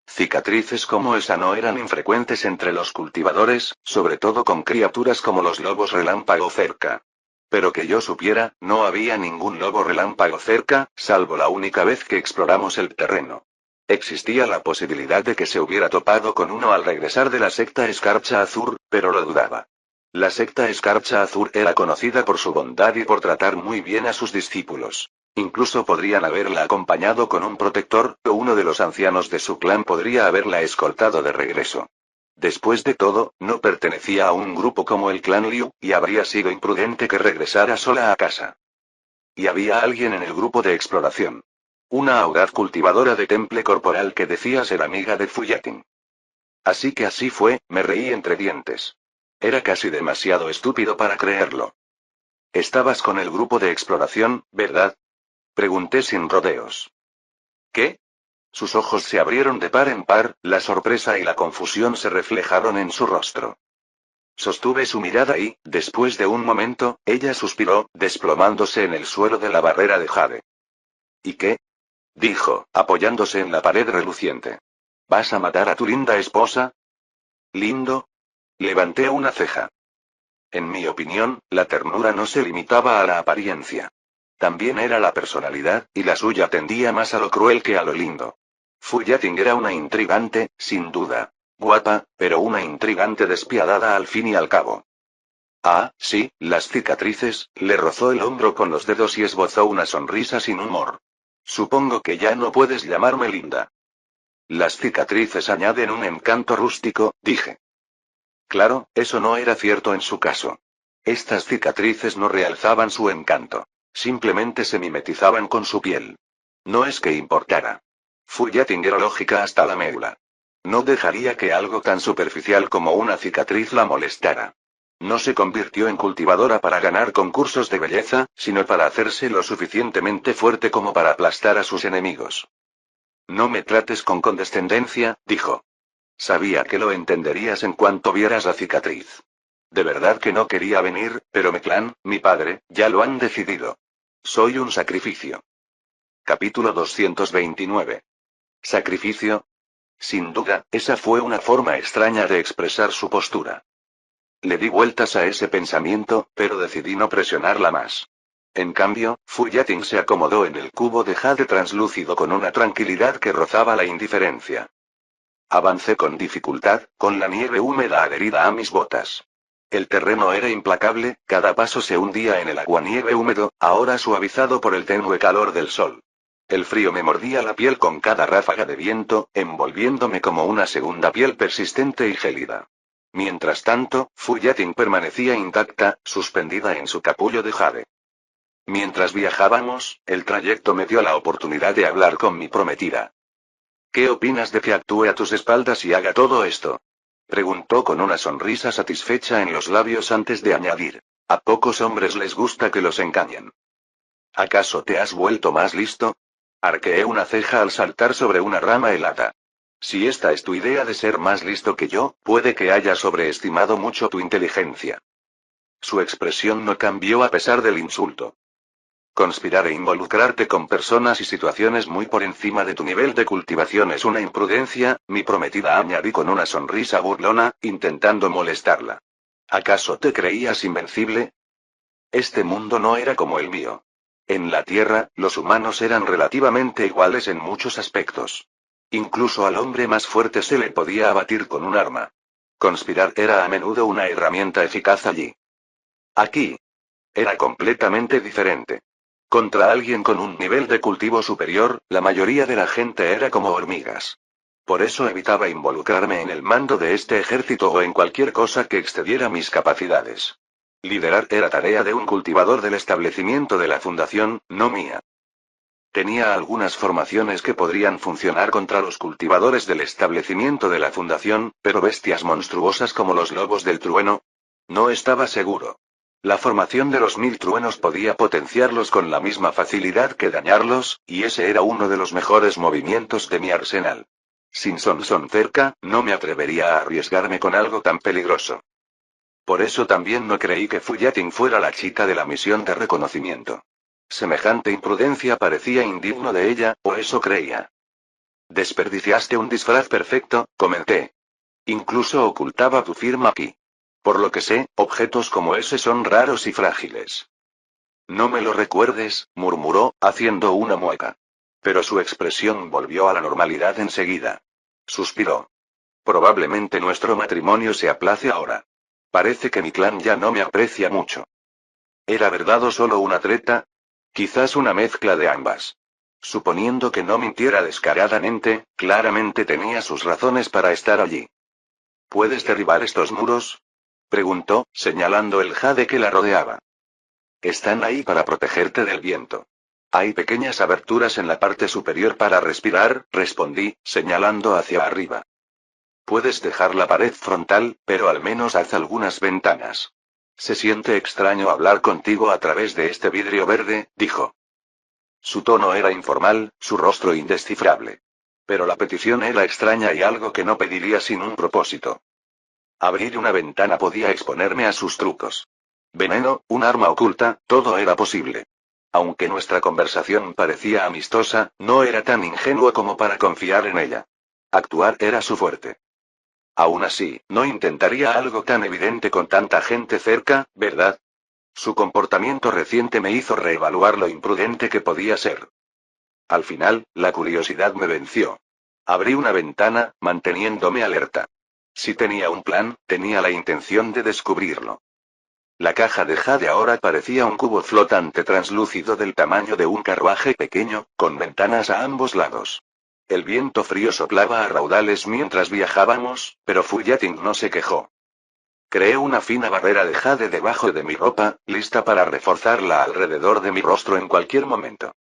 Cicatrices como esa no eran infrecuentes entre los cultivadores, sobre todo con criaturas como los lobos relámpago cerca. Pero que yo supiera, no había ningún lobo relámpago cerca, salvo la única vez que exploramos el terreno. Existía la posibilidad de que se hubiera topado con uno al regresar de la secta Escarcha Azur, pero lo dudaba. La secta Escarcha Azur era conocida por su bondad y por tratar muy bien a sus discípulos. Incluso podrían haberla acompañado con un protector, o uno de los ancianos de su clan podría haberla escoltado de regreso. Después de todo, no pertenecía a un grupo como el clan Liu, y habría sido imprudente que regresara sola a casa. Y había alguien en el grupo de exploración. Una audaz cultivadora de temple corporal que decía ser amiga de Fuyatin. Así que así fue, me reí entre dientes. Era casi demasiado estúpido para creerlo. Estabas con el grupo de exploración, ¿verdad? Pregunté sin rodeos. ¿Qué? Sus ojos se abrieron de par en par, la sorpresa y la confusión se reflejaron en su rostro. Sostuve su mirada y, después de un momento, ella suspiró, desplomándose en el suelo de la barrera de jade. ¿Y qué? Dijo, apoyándose en la pared reluciente. ¿Vas a matar a tu linda esposa? ¿Lindo? Levanté una ceja. En mi opinión, la ternura no se limitaba a la apariencia. También era la personalidad, y la suya tendía más a lo cruel que a lo lindo. Fuyating era una intrigante, sin duda. Guapa, pero una intrigante despiadada al fin y al cabo. Ah, sí, las cicatrices, le rozó el hombro con los dedos y esbozó una sonrisa sin humor. Supongo que ya no puedes llamarme linda. Las cicatrices añaden un encanto rústico, dije. Claro, eso no era cierto en su caso. Estas cicatrices no realzaban su encanto. Simplemente se mimetizaban con su piel. No es que importara. Fuyating era lógica hasta la médula. No dejaría que algo tan superficial como una cicatriz la molestara. No se convirtió en cultivadora para ganar concursos de belleza, sino para hacerse lo suficientemente fuerte como para aplastar a sus enemigos. No me trates con condescendencia, dijo. Sabía que lo entenderías en cuanto vieras la cicatriz. De verdad que no quería venir, pero mi clan, mi padre, ya lo han decidido. Soy un sacrificio. Capítulo 229. ¿Sacrificio? Sin duda, esa fue una forma extraña de expresar su postura. Le di vueltas a ese pensamiento, pero decidí no presionarla más. En cambio, Fuyating se acomodó en el cubo de jade translúcido con una tranquilidad que rozaba la indiferencia. Avancé con dificultad, con la nieve húmeda adherida a mis botas. El terreno era implacable, cada paso se hundía en el aguanieve húmedo, ahora suavizado por el tenue calor del sol. El frío me mordía la piel con cada ráfaga de viento, envolviéndome como una segunda piel persistente y gélida. Mientras tanto, Fuyating permanecía intacta, suspendida en su capullo de jade. Mientras viajábamos, el trayecto me dio la oportunidad de hablar con mi prometida. ¿Qué opinas de que actúe a tus espaldas y haga todo esto? Preguntó con una sonrisa satisfecha en los labios antes de añadir. A pocos hombres les gusta que los engañen. ¿Acaso te has vuelto más listo? Arqueé una ceja al saltar sobre una rama helada. Si esta es tu idea de ser más listo que yo, puede que haya sobreestimado mucho tu inteligencia. Su expresión no cambió a pesar del insulto. Conspirar e involucrarte con personas y situaciones muy por encima de tu nivel de cultivación es una imprudencia, mi prometida añadí con una sonrisa burlona, intentando molestarla. ¿Acaso te creías invencible? Este mundo no era como el mío. En la Tierra, los humanos eran relativamente iguales en muchos aspectos. Incluso al hombre más fuerte se le podía abatir con un arma. Conspirar era a menudo una herramienta eficaz allí. Aquí. Era completamente diferente. Contra alguien con un nivel de cultivo superior, la mayoría de la gente era como hormigas. Por eso evitaba involucrarme en el mando de este ejército o en cualquier cosa que excediera mis capacidades. Liderar era tarea de un cultivador del establecimiento de la fundación, no mía. Tenía algunas formaciones que podrían funcionar contra los cultivadores del establecimiento de la fundación, pero bestias monstruosas como los lobos del trueno. No estaba seguro. La formación de los 1000 truenos podía potenciarlos con la misma facilidad que dañarlos, y ese era uno de los mejores movimientos de mi arsenal. Sin Son cerca, no me atrevería a arriesgarme con algo tan peligroso. Por eso también no creí que Fuyating fuera la chica de la misión de reconocimiento. Semejante imprudencia parecía indigno de ella, o eso creía. Desperdiciaste un disfraz perfecto, comenté. Incluso ocultaba tu firma aquí. Por lo que sé, objetos como ese son raros y frágiles. No me lo recuerdes, murmuró, haciendo una mueca. Pero su expresión volvió a la normalidad enseguida. Suspiró. Probablemente nuestro matrimonio se aplace ahora. Parece que mi clan ya no me aprecia mucho. ¿Era verdad o solo una treta? Quizás una mezcla de ambas. Suponiendo que no mintiera descaradamente, claramente tenía sus razones para estar allí. ¿Puedes derribar estos muros? Preguntó, señalando el jade que la rodeaba. Están ahí para protegerte del viento. Hay pequeñas aberturas en la parte superior para respirar, respondí, señalando hacia arriba. Puedes dejar la pared frontal, pero al menos haz algunas ventanas. Se siente extraño hablar contigo a través de este vidrio verde, dijo. Su tono era informal, su rostro indescifrable. Pero la petición era extraña y algo que no pediría sin un propósito. Abrir una ventana podía exponerme a sus trucos. Veneno, un arma oculta, todo era posible. Aunque nuestra conversación parecía amistosa, no era tan ingenuo como para confiar en ella. Actuar era su fuerte. Aún así, no intentaría algo tan evidente con tanta gente cerca, ¿verdad? Su comportamiento reciente me hizo reevaluar lo imprudente que podía ser. Al final, la curiosidad me venció. Abrí una ventana, manteniéndome alerta. Si tenía un plan, tenía la intención de descubrirlo. La caja de jade ahora parecía un cubo flotante translúcido del tamaño de un carruaje pequeño, con ventanas a ambos lados. El viento frío soplaba a raudales mientras viajábamos, pero Fu Yating no se quejó. Creé una fina barrera de jade debajo de mi ropa, lista para reforzarla alrededor de mi rostro en cualquier momento.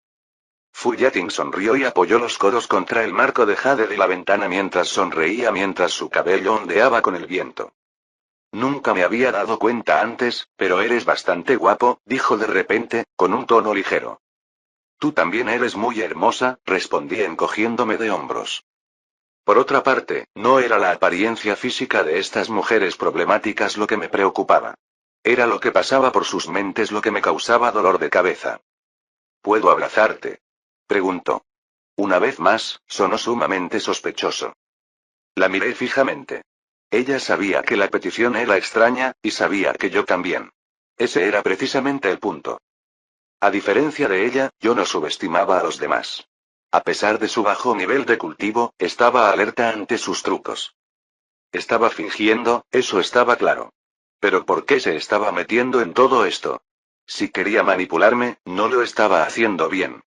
Fu Yating sonrió y apoyó los codos contra el marco de jade de la ventana mientras sonreía mientras su cabello ondeaba con el viento. Nunca me había dado cuenta antes, pero eres bastante guapo, dijo de repente, con un tono ligero. Tú también eres muy hermosa, respondí encogiéndome de hombros. Por otra parte, no era la apariencia física de estas mujeres problemáticas lo que me preocupaba. Era lo que pasaba por sus mentes lo que me causaba dolor de cabeza. ¿Puedo abrazarte? Preguntó. Una vez más, sonó sumamente sospechoso. La miré fijamente. Ella sabía que la petición era extraña, y sabía que yo también. Ese era precisamente el punto. A diferencia de ella, yo no subestimaba a los demás. A pesar de su bajo nivel de cultivo, estaba alerta ante sus trucos. Estaba fingiendo, eso estaba claro. Pero ¿por qué se estaba metiendo en todo esto? Si quería manipularme, no lo estaba haciendo bien.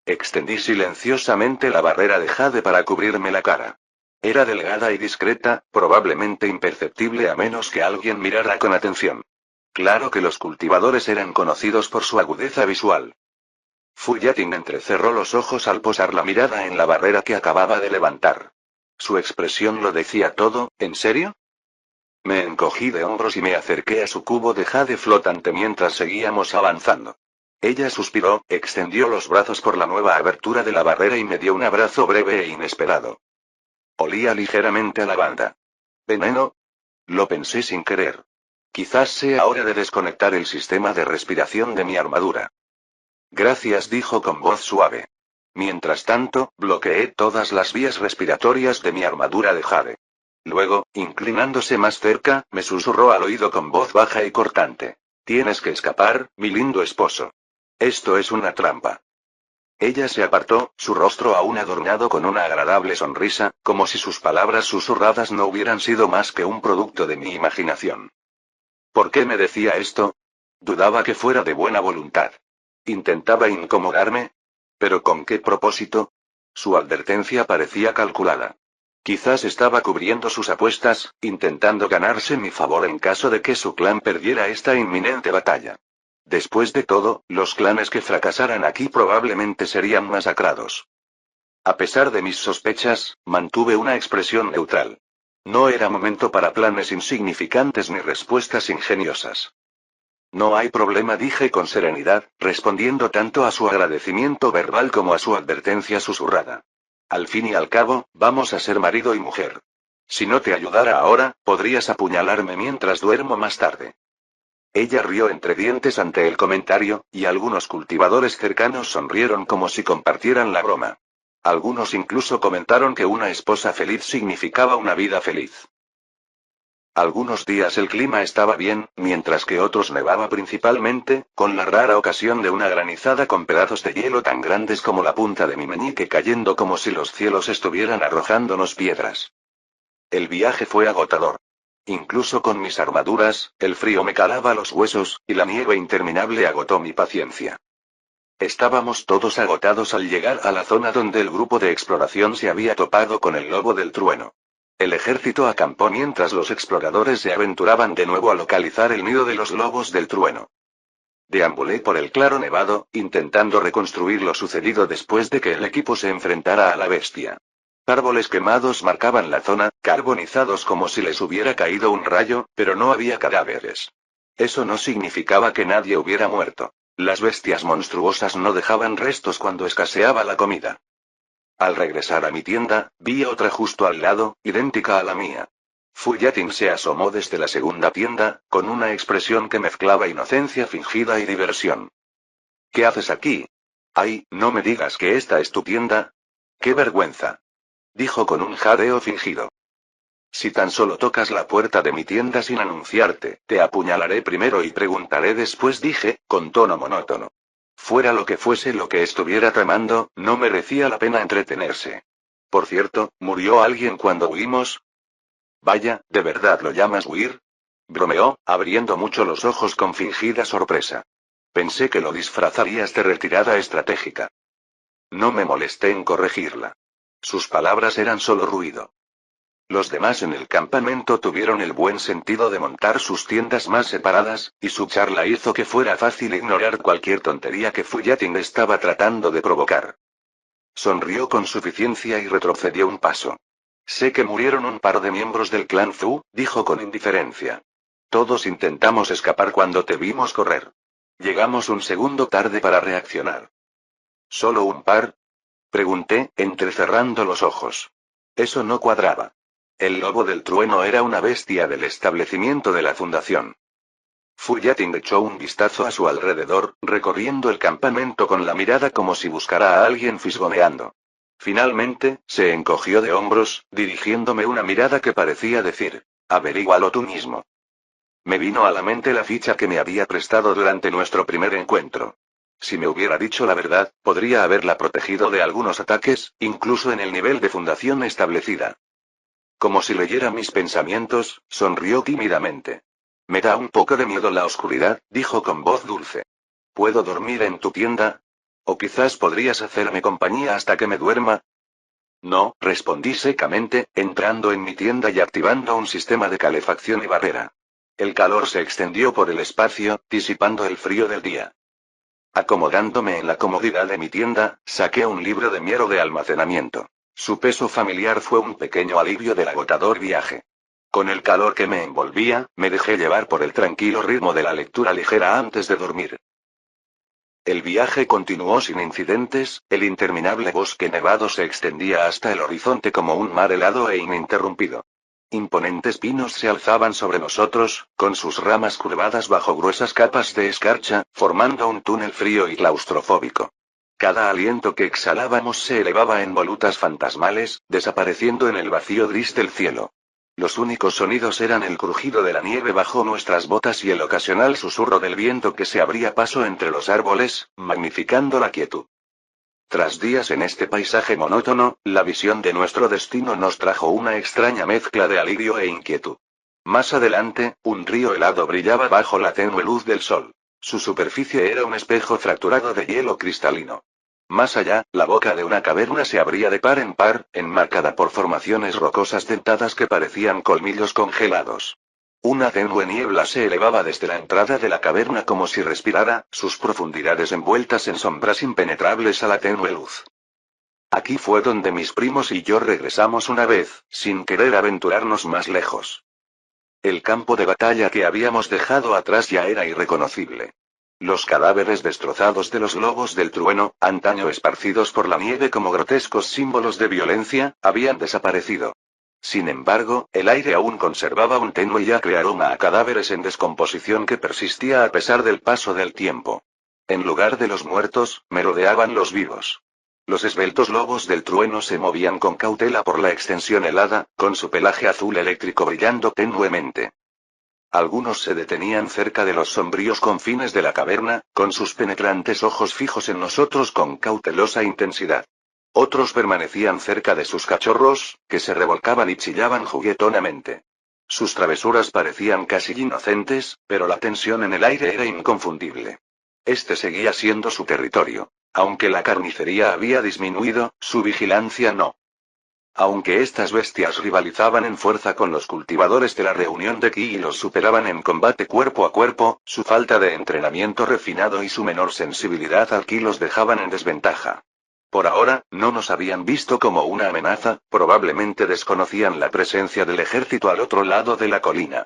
Extendí silenciosamente la barrera de jade para cubrirme la cara. Era delgada y discreta, probablemente imperceptible a menos que alguien mirara con atención. Claro que los cultivadores eran conocidos por su agudeza visual. Fu Yating entrecerró los ojos al posar la mirada en la barrera que acababa de levantar. Su expresión lo decía todo, ¿en serio? Me encogí de hombros y me acerqué a su cubo de jade flotante mientras seguíamos avanzando. Ella suspiró, extendió los brazos por la nueva abertura de la barrera y me dio un abrazo breve e inesperado. Olía ligeramente a lavanda. ¿Veneno? Lo pensé sin querer. Quizás sea hora de desconectar el sistema de respiración de mi armadura. Gracias, dijo con voz suave. Mientras tanto, bloqueé todas las vías respiratorias de mi armadura de jade. Luego, inclinándose más cerca, me susurró al oído con voz baja y cortante. Tienes que escapar, mi lindo esposo. Esto es una trampa. Ella se apartó, su rostro aún adornado con una agradable sonrisa, como si sus palabras susurradas no hubieran sido más que un producto de mi imaginación. ¿Por qué me decía esto? Dudaba que fuera de buena voluntad. ¿Intentaba incomodarme? ¿Pero con qué propósito? Su advertencia parecía calculada. Quizás estaba cubriendo sus apuestas, intentando ganarse mi favor en caso de que su clan perdiera esta inminente batalla. Después de todo, los clanes que fracasaran aquí probablemente serían masacrados. A pesar de mis sospechas, mantuve una expresión neutral. No era momento para planes insignificantes ni respuestas ingeniosas. No hay problema, dije con serenidad, respondiendo tanto a su agradecimiento verbal como a su advertencia susurrada. Al fin y al cabo, vamos a ser marido y mujer. Si no te ayudara ahora, podrías apuñalarme mientras duermo más tarde. Ella rió entre dientes ante el comentario, y algunos cultivadores cercanos sonrieron como si compartieran la broma. Algunos incluso comentaron que una esposa feliz significaba una vida feliz. Algunos días el clima estaba bien, mientras que otros nevaba principalmente, con la rara ocasión de una granizada con pedazos de hielo tan grandes como la punta de mi meñique cayendo como si los cielos estuvieran arrojándonos piedras. El viaje fue agotador. Incluso con mis armaduras, el frío me calaba los huesos, y la nieve interminable agotó mi paciencia. Estábamos todos agotados al llegar a la zona donde el grupo de exploración se había topado con el lobo del trueno. El ejército acampó mientras los exploradores se aventuraban de nuevo a localizar el nido de los lobos del trueno. Deambulé por el claro nevado, intentando reconstruir lo sucedido después de que el equipo se enfrentara a la bestia. Árboles quemados marcaban la zona, carbonizados como si les hubiera caído un rayo, pero no había cadáveres. Eso no significaba que nadie hubiera muerto. Las bestias monstruosas no dejaban restos cuando escaseaba la comida. Al regresar a mi tienda, vi otra justo al lado, idéntica a la mía. Fuyatin se asomó desde la segunda tienda, con una expresión que mezclaba inocencia fingida y diversión. ¿Qué haces aquí? Ay, no me digas que esta es tu tienda. ¡Qué vergüenza! Dijo con un jadeo fingido. Si tan solo tocas la puerta de mi tienda sin anunciarte, te apuñalaré primero y preguntaré después, dije, con tono monótono. Fuera lo que fuese lo que estuviera tramando, no merecía la pena entretenerse. Por cierto, ¿murió alguien cuando huimos? Vaya, ¿de verdad lo llamas huir? Bromeó, abriendo mucho los ojos con fingida sorpresa. Pensé que lo disfrazarías de retirada estratégica. No me molesté en corregirla. Sus palabras eran solo ruido. Los demás en el campamento tuvieron el buen sentido de montar sus tiendas más separadas, y su charla hizo que fuera fácil ignorar cualquier tontería que Fuyatin estaba tratando de provocar. Sonrió con suficiencia y retrocedió un paso. Sé que murieron un par de miembros del clan Zhu, dijo con indiferencia. Todos intentamos escapar cuando te vimos correr. Llegamos un segundo tarde para reaccionar. ¿Solo un par? Pregunté, entrecerrando los ojos. Eso no cuadraba. El lobo del trueno era una bestia del establecimiento de la fundación. Fuyatin echó un vistazo a su alrededor, recorriendo el campamento con la mirada como si buscara a alguien fisgoneando. Finalmente, se encogió de hombros, dirigiéndome una mirada que parecía decir, averígualo tú mismo. Me vino a la mente la ficha que me había prestado durante nuestro primer encuentro. Si me hubiera dicho la verdad, podría haberla protegido de algunos ataques, incluso en el nivel de fundación establecida. Como si leyera mis pensamientos, sonrió tímidamente. Me da un poco de miedo la oscuridad, dijo con voz dulce. ¿Puedo dormir en tu tienda? ¿O quizás podrías hacerme compañía hasta que me duerma? No, respondí secamente, entrando en mi tienda y activando un sistema de calefacción y barrera. El calor se extendió por el espacio, disipando el frío del día. Acomodándome en la comodidad de mi tienda, saqué un libro de Miero de almacenamiento. Su peso familiar fue un pequeño alivio del agotador viaje. Con el calor que me envolvía, me dejé llevar por el tranquilo ritmo de la lectura ligera antes de dormir. El viaje continuó sin incidentes, el interminable bosque nevado se extendía hasta el horizonte como un mar helado e ininterrumpido. Imponentes pinos se alzaban sobre nosotros, con sus ramas curvadas bajo gruesas capas de escarcha, formando un túnel frío y claustrofóbico. Cada aliento que exhalábamos se elevaba en volutas fantasmales, desapareciendo en el vacío gris del cielo. Los únicos sonidos eran el crujido de la nieve bajo nuestras botas y el ocasional susurro del viento que se abría paso entre los árboles, magnificando la quietud. Tras días en este paisaje monótono, la visión de nuestro destino nos trajo una extraña mezcla de alivio e inquietud. Más adelante, un río helado brillaba bajo la tenue luz del sol. Su superficie era un espejo fracturado de hielo cristalino. Más allá, la boca de una caverna se abría de par en par, enmarcada por formaciones rocosas dentadas que parecían colmillos congelados. Una tenue niebla se elevaba desde la entrada de la caverna como si respirara, sus profundidades envueltas en sombras impenetrables a la tenue luz. Aquí fue donde mis primos y yo regresamos una vez, sin querer aventurarnos más lejos. El campo de batalla que habíamos dejado atrás ya era irreconocible. Los cadáveres destrozados de los lobos del trueno, antaño esparcidos por la nieve como grotescos símbolos de violencia, habían desaparecido. Sin embargo, el aire aún conservaba un tenue y acre aroma a cadáveres en descomposición que persistía a pesar del paso del tiempo. En lugar de los muertos, merodeaban los vivos. Los esbeltos lobos del trueno se movían con cautela por la extensión helada, con su pelaje azul eléctrico brillando tenuemente. Algunos se detenían cerca de los sombríos confines de la caverna, con sus penetrantes ojos fijos en nosotros con cautelosa intensidad. Otros permanecían cerca de sus cachorros, que se revolcaban y chillaban juguetonamente. Sus travesuras parecían casi inocentes, pero la tensión en el aire era inconfundible. Este seguía siendo su territorio. Aunque la carnicería había disminuido, su vigilancia no. Aunque estas bestias rivalizaban en fuerza con los cultivadores de la reunión de Ki y los superaban en combate cuerpo a cuerpo, su falta de entrenamiento refinado y su menor sensibilidad al Ki los dejaban en desventaja. Por ahora, no nos habían visto como una amenaza, probablemente desconocían la presencia del ejército al otro lado de la colina.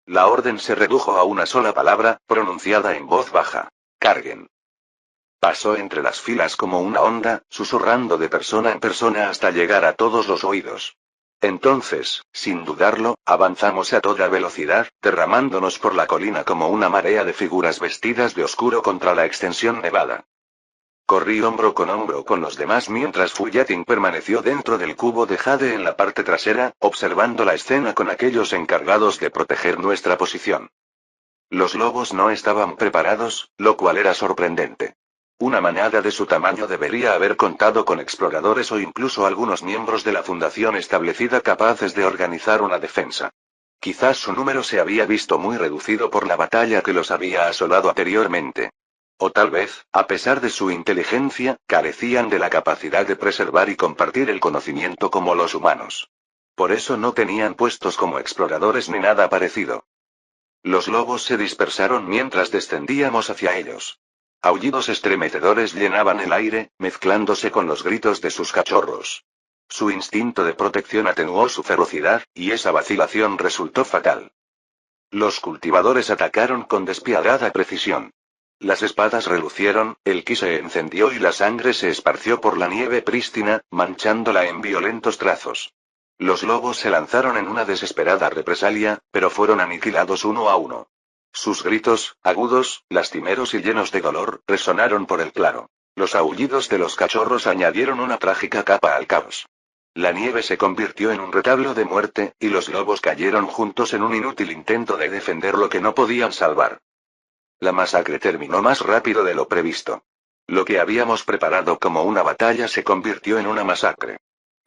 La orden se redujo a una sola palabra, pronunciada en voz baja. Carguen. Pasó entre las filas como una onda, susurrando de persona en persona hasta llegar a todos los oídos. Entonces, sin dudarlo, avanzamos a toda velocidad, derramándonos por la colina como una marea de figuras vestidas de oscuro contra la extensión nevada. Corrí hombro con los demás mientras Fuyatin permaneció dentro del cubo de jade en la parte trasera, observando la escena con aquellos encargados de proteger nuestra posición. Los lobos no estaban preparados, lo cual era sorprendente. Una manada de su tamaño debería haber contado con exploradores o incluso algunos miembros de la fundación establecida capaces de organizar una defensa. Quizás su número se había visto muy reducido por la batalla que los había asolado anteriormente. O tal vez, a pesar de su inteligencia, carecían de la capacidad de preservar y compartir el conocimiento como los humanos. Por eso no tenían puestos como exploradores ni nada parecido. Los lobos se dispersaron mientras descendíamos hacia ellos. Aullidos estremecedores llenaban el aire, mezclándose con los gritos de sus cachorros. Su instinto de protección atenuó su ferocidad, y esa vacilación resultó fatal. Los cultivadores atacaron con despiadada precisión. Las espadas relucieron, el ki se encendió y la sangre se esparció por la nieve prístina, manchándola en violentos trazos. Los lobos se lanzaron en una desesperada represalia, pero fueron aniquilados uno a uno. Sus gritos, agudos, lastimeros y llenos de dolor, resonaron por el claro. Los aullidos de los cachorros añadieron una trágica capa al caos. La nieve se convirtió en un retablo de muerte, y los lobos cayeron juntos en un inútil intento de defender lo que no podían salvar. La masacre terminó más rápido de lo previsto. Lo que habíamos preparado como una batalla se convirtió en una masacre.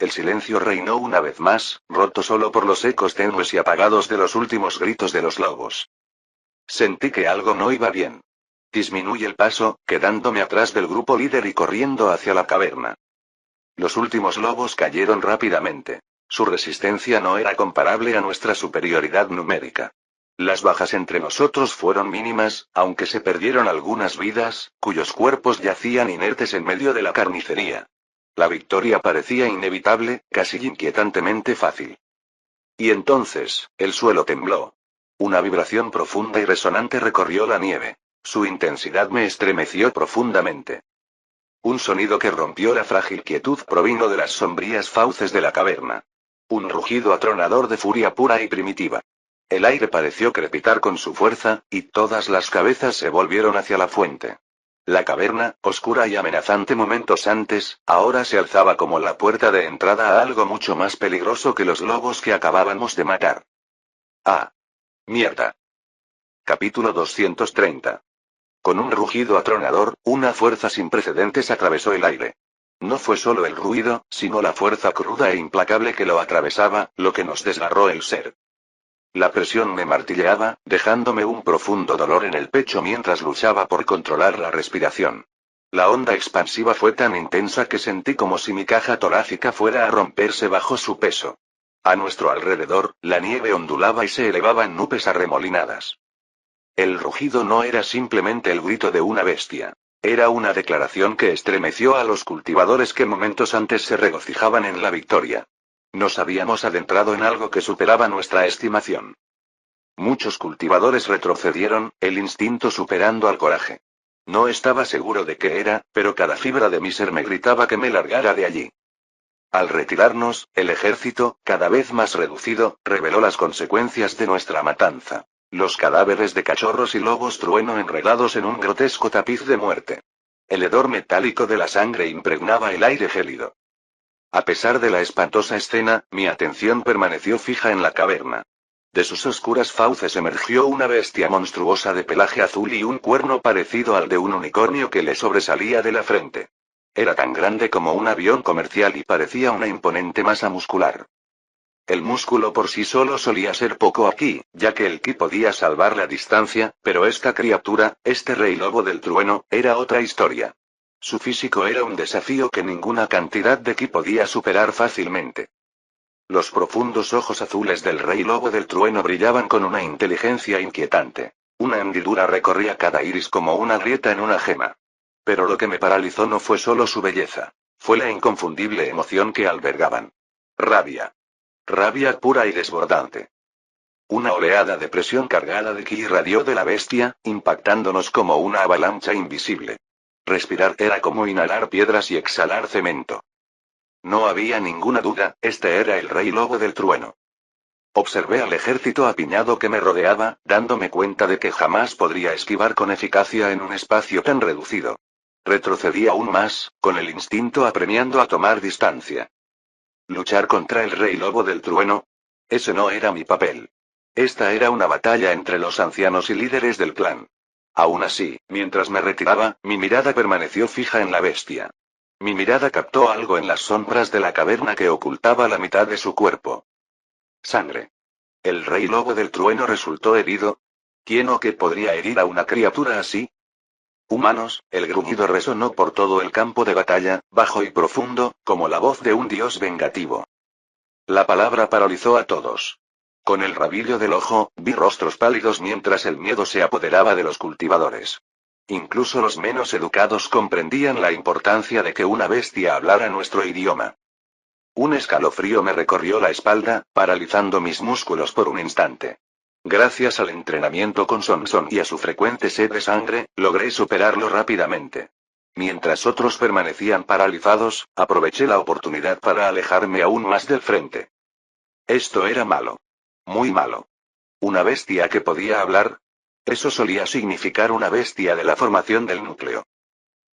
El silencio reinó una vez más, roto solo por los ecos tenues y apagados de los últimos gritos de los lobos. Sentí que algo no iba bien. Disminuí el paso, quedándome atrás del grupo líder y corriendo hacia la caverna. Los últimos lobos cayeron rápidamente. Su resistencia no era comparable a nuestra superioridad numérica. Las bajas entre nosotros fueron mínimas, aunque se perdieron algunas vidas, cuyos cuerpos yacían inertes en medio de la carnicería. La victoria parecía inevitable, casi inquietantemente fácil. Y entonces, el suelo tembló. Una vibración profunda y resonante recorrió la nieve. Su intensidad me estremeció profundamente. Un sonido que rompió la frágil quietud provino de las sombrías fauces de la caverna. Un rugido atronador de furia pura y primitiva. El aire pareció crepitar con su fuerza, y todas las cabezas se volvieron hacia la fuente. La caverna, oscura y amenazante momentos antes, ahora se alzaba como la puerta de entrada a algo mucho más peligroso que los lobos que acabábamos de matar. ¡Ah! ¡Mierda! Capítulo 230. Con un rugido atronador, una fuerza sin precedentes atravesó el aire. No fue solo el ruido, sino la fuerza cruda e implacable que lo atravesaba, lo que nos desgarró el ser. La presión me martilleaba, dejándome un profundo dolor en el pecho mientras luchaba por controlar la respiración. La onda expansiva fue tan intensa que sentí como si mi caja torácica fuera a romperse bajo su peso. A nuestro alrededor, la nieve ondulaba y se elevaba en nubes arremolinadas. El rugido no era simplemente el grito de una bestia. Era una declaración que estremeció a los cultivadores que momentos antes se regocijaban en la victoria. Nos habíamos adentrado en algo que superaba nuestra estimación. Muchos cultivadores retrocedieron, el instinto superando al coraje. No estaba seguro de qué era, pero cada fibra de mi ser me gritaba que me largara de allí. Al retirarnos, el ejército, cada vez más reducido, reveló las consecuencias de nuestra matanza. Los cadáveres de cachorros y lobos trueno enredados en un grotesco tapiz de muerte. El hedor metálico de la sangre impregnaba el aire gélido. A pesar de la espantosa escena, mi atención permaneció fija en la caverna. De sus oscuras fauces emergió una bestia monstruosa de pelaje azul y un cuerno parecido al de un unicornio que le sobresalía de la frente. Era tan grande como un avión comercial y parecía una imponente masa muscular. El músculo por sí solo solía ser poco aquí, ya que el ki podía salvar la distancia, pero esta criatura, este rey lobo del trueno, era otra historia. Su físico era un desafío que ninguna cantidad de ki podía superar fácilmente. Los profundos ojos azules del rey lobo del trueno brillaban con una inteligencia inquietante. Una hendidura recorría cada iris como una grieta en una gema. Pero lo que me paralizó no fue solo su belleza. Fue la inconfundible emoción que albergaban. Rabia. Rabia pura y desbordante. Una oleada de presión cargada de ki irradió de la bestia, impactándonos como una avalancha invisible. Respirar era como inhalar piedras y exhalar cemento. No había ninguna duda, este era el rey lobo del trueno. Observé al ejército apiñado que me rodeaba, dándome cuenta de que jamás podría esquivar con eficacia en un espacio tan reducido. Retrocedí aún más, con el instinto apremiando a tomar distancia. ¿Luchar contra el rey lobo del trueno? Ese no era mi papel. Esta era una batalla entre los ancianos y líderes del clan. Aún así, mientras me retiraba, mi mirada permaneció fija en la bestia. Mi mirada captó algo en las sombras de la caverna que ocultaba la mitad de su cuerpo. Sangre. ¿El rey lobo del trueno resultó herido? ¿Quién o qué podría herir a una criatura así? Humanos, el gruñido resonó por todo el campo de batalla, bajo y profundo, como la voz de un dios vengativo. La palabra paralizó a todos. Con el rabillo del ojo, vi rostros pálidos mientras el miedo se apoderaba de los cultivadores. Incluso los menos educados comprendían la importancia de que una bestia hablara nuestro idioma. Un escalofrío me recorrió la espalda, paralizando mis músculos por un instante. Gracias al entrenamiento con Sonson y a su frecuente sed de sangre, logré superarlo rápidamente. Mientras otros permanecían paralizados, aproveché la oportunidad para alejarme aún más del frente. Esto era malo. Muy malo. ¿Una bestia que podía hablar? Eso solía significar una bestia de la formación del núcleo.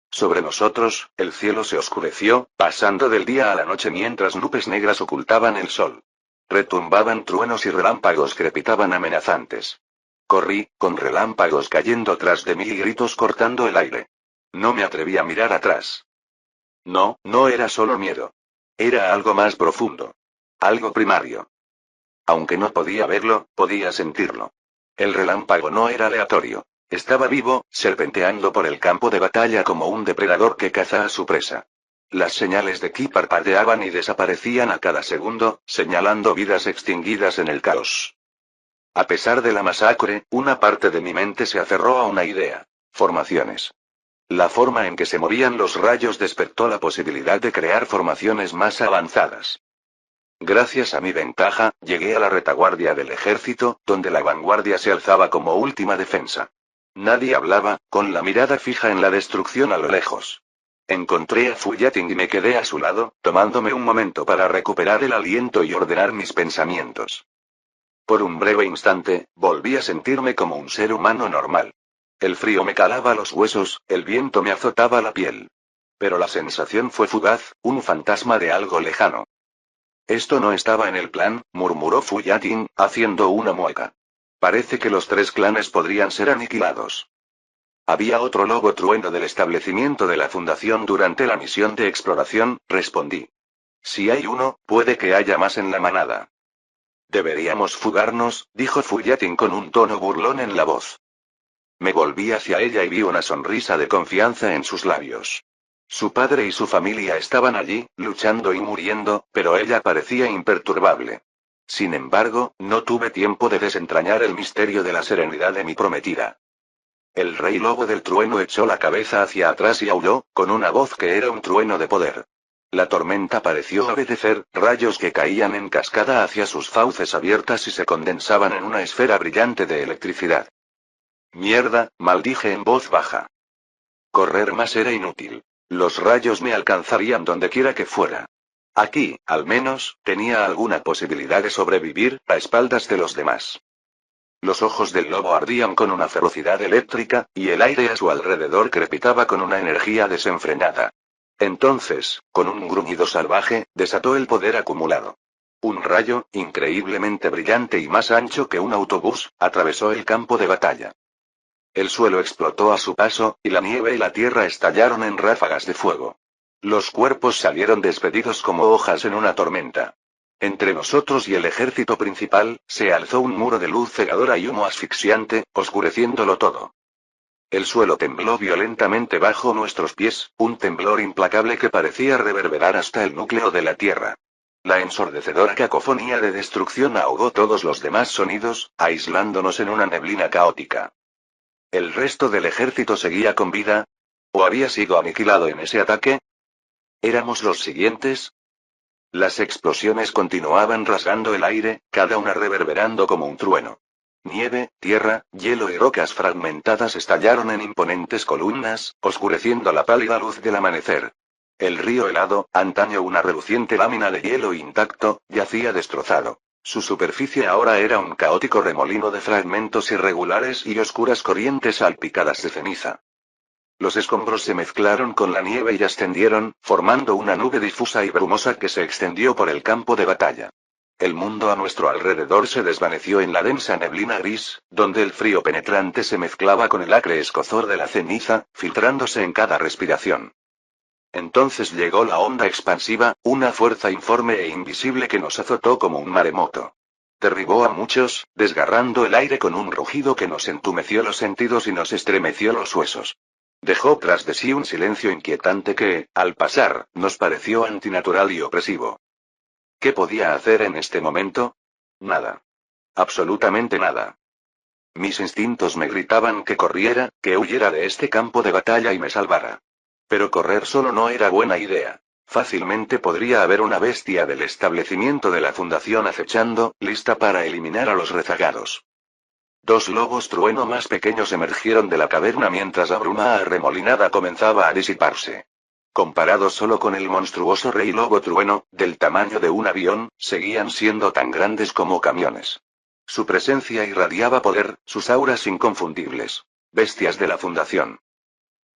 Sobre nosotros, el cielo se oscureció, pasando del día a la noche mientras nubes negras ocultaban el sol. Retumbaban truenos y relámpagos crepitaban amenazantes. Corrí, con relámpagos cayendo tras de mí y gritos cortando el aire. No me atreví a mirar atrás. No, no era solo miedo. Era algo más profundo. Algo primario. Aunque no podía verlo, podía sentirlo. El relámpago no era aleatorio. Estaba vivo, serpenteando por el campo de batalla como un depredador que caza a su presa. Las señales de ki parpadeaban y desaparecían a cada segundo, señalando vidas extinguidas en el caos. A pesar de la masacre, una parte de mi mente se aferró a una idea. Formaciones. La forma en que se movían los rayos despertó la posibilidad de crear formaciones más avanzadas. Gracias a mi ventaja, llegué a la retaguardia del ejército, donde la vanguardia se alzaba como última defensa. Nadie hablaba, con la mirada fija en la destrucción a lo lejos. Encontré a Fu Yating y me quedé a su lado, tomándome un momento para recuperar el aliento y ordenar mis pensamientos. Por un breve instante, volví a sentirme como un ser humano normal. El frío me calaba los huesos, el viento me azotaba la piel. Pero la sensación fue fugaz, un fantasma de algo lejano. Esto no estaba en el plan, murmuró Fu Yating, haciendo una mueca. Parece que los tres clanes podrían ser aniquilados. Había otro lobo trueno del establecimiento de la fundación durante la misión de exploración, respondí. Si hay uno, puede que haya más en la manada. Deberíamos fugarnos, dijo Fu Yating con un tono burlón en la voz. Me volví hacia ella y vi una sonrisa de confianza en sus labios. Su padre y su familia estaban allí, luchando y muriendo, pero ella parecía imperturbable. Sin embargo, no tuve tiempo de desentrañar el misterio de la serenidad de mi prometida. El rey lobo del trueno echó la cabeza hacia atrás y aulló, con una voz que era un trueno de poder. La tormenta pareció obedecer, rayos que caían en cascada hacia sus fauces abiertas y se condensaban en una esfera brillante de electricidad. Mierda, maldije en voz baja. Correr más era inútil. Los rayos me alcanzarían donde quiera que fuera. Aquí, al menos, tenía alguna posibilidad de sobrevivir, a espaldas de los demás. Los ojos del lobo ardían con una ferocidad eléctrica, y el aire a su alrededor crepitaba con una energía desenfrenada. Entonces, con un gruñido salvaje, desató el poder acumulado. Un rayo, increíblemente brillante y más ancho que un autobús, atravesó el campo de batalla. El suelo explotó a su paso, y la nieve y la tierra estallaron en ráfagas de fuego. Los cuerpos salieron despedidos como hojas en una tormenta. Entre nosotros y el ejército principal, se alzó un muro de luz cegadora y humo asfixiante, oscureciéndolo todo. El suelo tembló violentamente bajo nuestros pies, un temblor implacable que parecía reverberar hasta el núcleo de la tierra. La ensordecedora cacofonía de destrucción ahogó todos los demás sonidos, aislándonos en una neblina caótica. ¿El resto del ejército seguía con vida? ¿O había sido aniquilado en ese ataque? ¿Éramos los siguientes? Las explosiones continuaban rasgando el aire, cada una reverberando como un trueno. Nieve, tierra, hielo y rocas fragmentadas estallaron en imponentes columnas, oscureciendo la pálida luz del amanecer. El río helado, antaño una reluciente lámina de hielo intacto, yacía destrozado. Su superficie ahora era un caótico remolino de fragmentos irregulares y oscuras corrientes salpicadas de ceniza. Los escombros se mezclaron con la nieve y ascendieron, formando una nube difusa y brumosa que se extendió por el campo de batalla. El mundo a nuestro alrededor se desvaneció en la densa neblina gris, donde el frío penetrante se mezclaba con el acre escozor de la ceniza, filtrándose en cada respiración. Entonces llegó la onda expansiva, una fuerza informe e invisible que nos azotó como un maremoto. Derribó a muchos, desgarrando el aire con un rugido que nos entumeció los sentidos y nos estremeció los huesos. Dejó tras de sí un silencio inquietante que, al pasar, nos pareció antinatural y opresivo. ¿Qué podía hacer en este momento? Nada. Absolutamente nada. Mis instintos me gritaban que corriera, que huyera de este campo de batalla y me salvara. Pero correr solo no era buena idea. Fácilmente podría haber una bestia del establecimiento de la fundación acechando, lista para eliminar a los rezagados. Dos lobos trueno más pequeños emergieron de la caverna mientras la bruma arremolinada comenzaba a disiparse. Comparados solo con el monstruoso rey lobo trueno, del tamaño de un avión, seguían siendo tan grandes como camiones. Su presencia irradiaba poder, sus auras inconfundibles. Bestias de la fundación.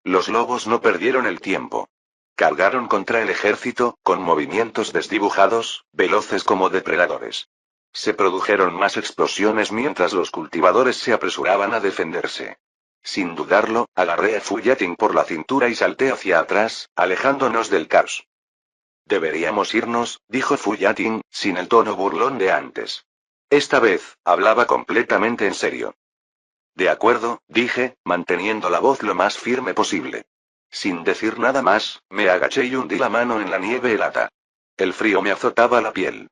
Los lobos no perdieron el tiempo. Cargaron contra el ejército, con movimientos desdibujados, veloces como depredadores. Se produjeron más explosiones mientras los cultivadores se apresuraban a defenderse. Sin dudarlo, agarré a Fu Yating por la cintura y salté hacia atrás, alejándonos del caos. Deberíamos irnos, dijo Fu Yating, sin el tono burlón de antes. Esta vez, hablaba completamente en serio. De acuerdo, dije, manteniendo la voz lo más firme posible. Sin decir nada más, me agaché y hundí la mano en la nieve helada. El frío me azotaba la piel.